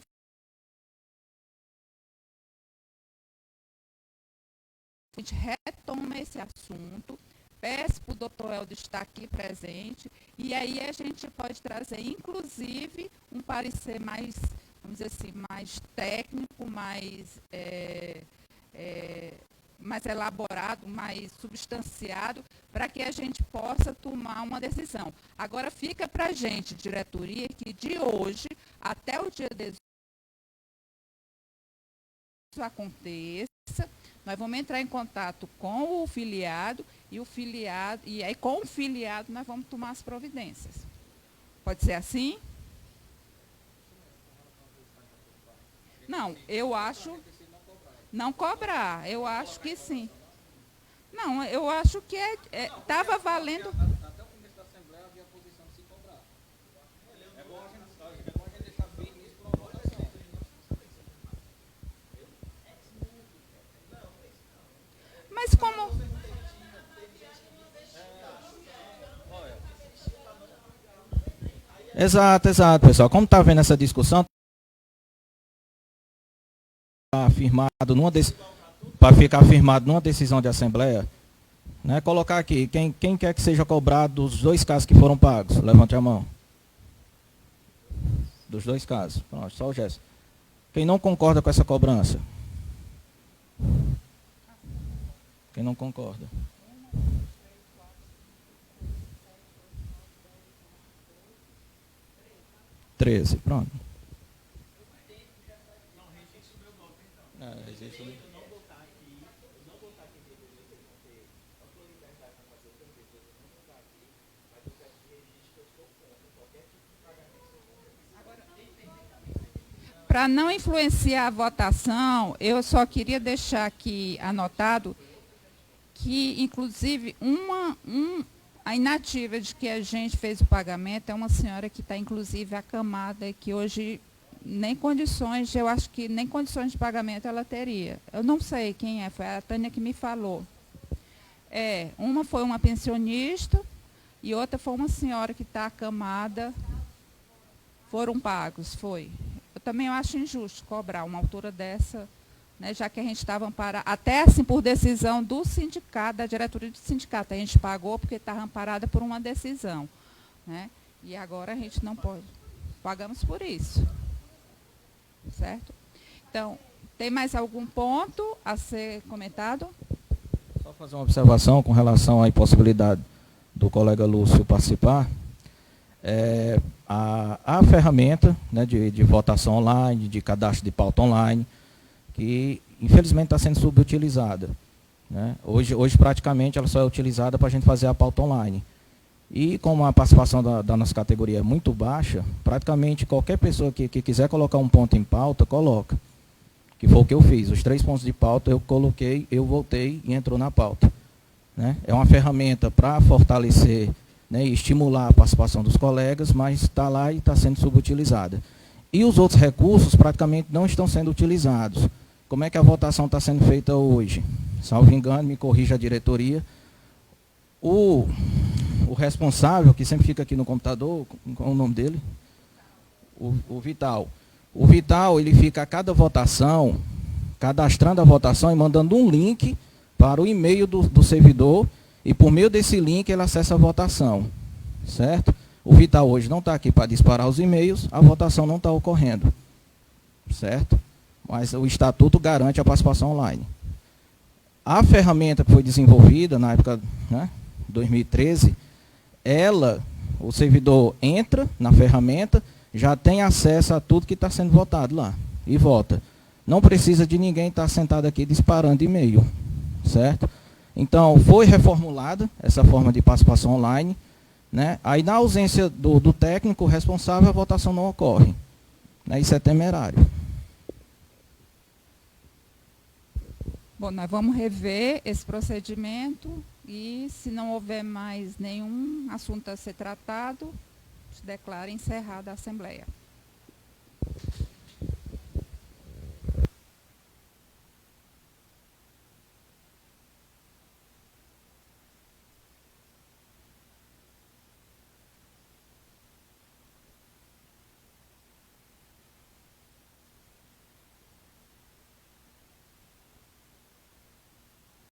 A gente retoma esse assunto, peço para o doutor Helder estar aqui presente, e aí a gente pode trazer, inclusive, um parecer mais, vamos dizer assim, mais técnico, mais elaborado, mais substanciado, para que a gente possa tomar uma decisão. Agora, fica para a gente, diretoria, que de hoje até o dia 18 isso aconteça. Nós vamos entrar em contato com o filiado e aí com o filiado nós vamos tomar as providências. Pode ser assim? Não, eu acho não cobrar, eu acho que sim. Não, eu acho que estava valendo.
Até o começo da Assembleia havia a posição de se cobrar. É bom a gente deixar firme isso para uma votação.
Mas como...
Exato, pessoal. Como está vendo essa discussão, para ficar firmado numa decisão de assembleia, né, colocar aqui, quem quer que seja cobrado dos 2 casos que foram pagos, levante a mão. Dos 2 casos. Pronto, só o gesto. Quem não concorda com essa cobrança? Quem não concorda? Treze, pronto.
Para não influenciar a votação, eu só queria deixar aqui anotado que, inclusive, a inativa de que a gente fez o pagamento é uma senhora que está, inclusive, acamada e que hoje nem condições, eu acho que nem condições de pagamento ela teria. Eu não sei quem é, foi a Tânia que me falou. Uma foi uma pensionista e outra foi uma senhora que está acamada. Foram pagos, foi. Eu também acho injusto cobrar uma altura dessa, né, já que a gente estava amparada, até assim por decisão do sindicato, da diretoria do sindicato. A gente pagou porque estava amparada por uma decisão. Né? E agora a gente não pode. Pagamos por isso. Certo? Então, tem mais algum ponto a ser comentado?
Só fazer uma observação com relação à impossibilidade do colega Lúcio participar. A ferramenta, né, de votação online, de cadastro de pauta online, que infelizmente está sendo subutilizada. Né? Hoje praticamente ela só é utilizada para a gente fazer a pauta online. E como a participação da nossa categoria é muito baixa, praticamente qualquer pessoa que quiser colocar um ponto em pauta, coloca. Que foi o que eu fiz. Os 3 pontos de pauta eu coloquei, eu voltei e entrou na pauta. Né? É uma ferramenta para fortalecer, né, e estimular a participação dos colegas, mas está lá e está sendo subutilizada. E os outros recursos praticamente não estão sendo utilizados. Como é que a votação está sendo feita hoje? Salvo engano, me corrija a diretoria. O responsável, que sempre fica aqui no computador, qual é o nome dele? O Vital. O Vital, ele fica a cada votação, cadastrando a votação e mandando um link para o e-mail do servidor, e por meio desse link ele acessa a votação. Certo? O Vital hoje não está aqui para disparar os e-mails, a votação não está ocorrendo. Certo? Mas o estatuto garante a participação online. A ferramenta que foi desenvolvida na época, né, 2013, o servidor entra na ferramenta, já tem acesso a tudo que está sendo votado lá e vota. Não precisa de ninguém estar sentado aqui disparando e-mail, certo? Então, foi reformulada essa forma de participação online, né? Aí, na ausência do técnico responsável, a votação não ocorre. Né? Isso é temerário.
Bom, nós vamos rever esse procedimento e, se não houver mais nenhum assunto a ser tratado, se declara encerrada a Assembleia.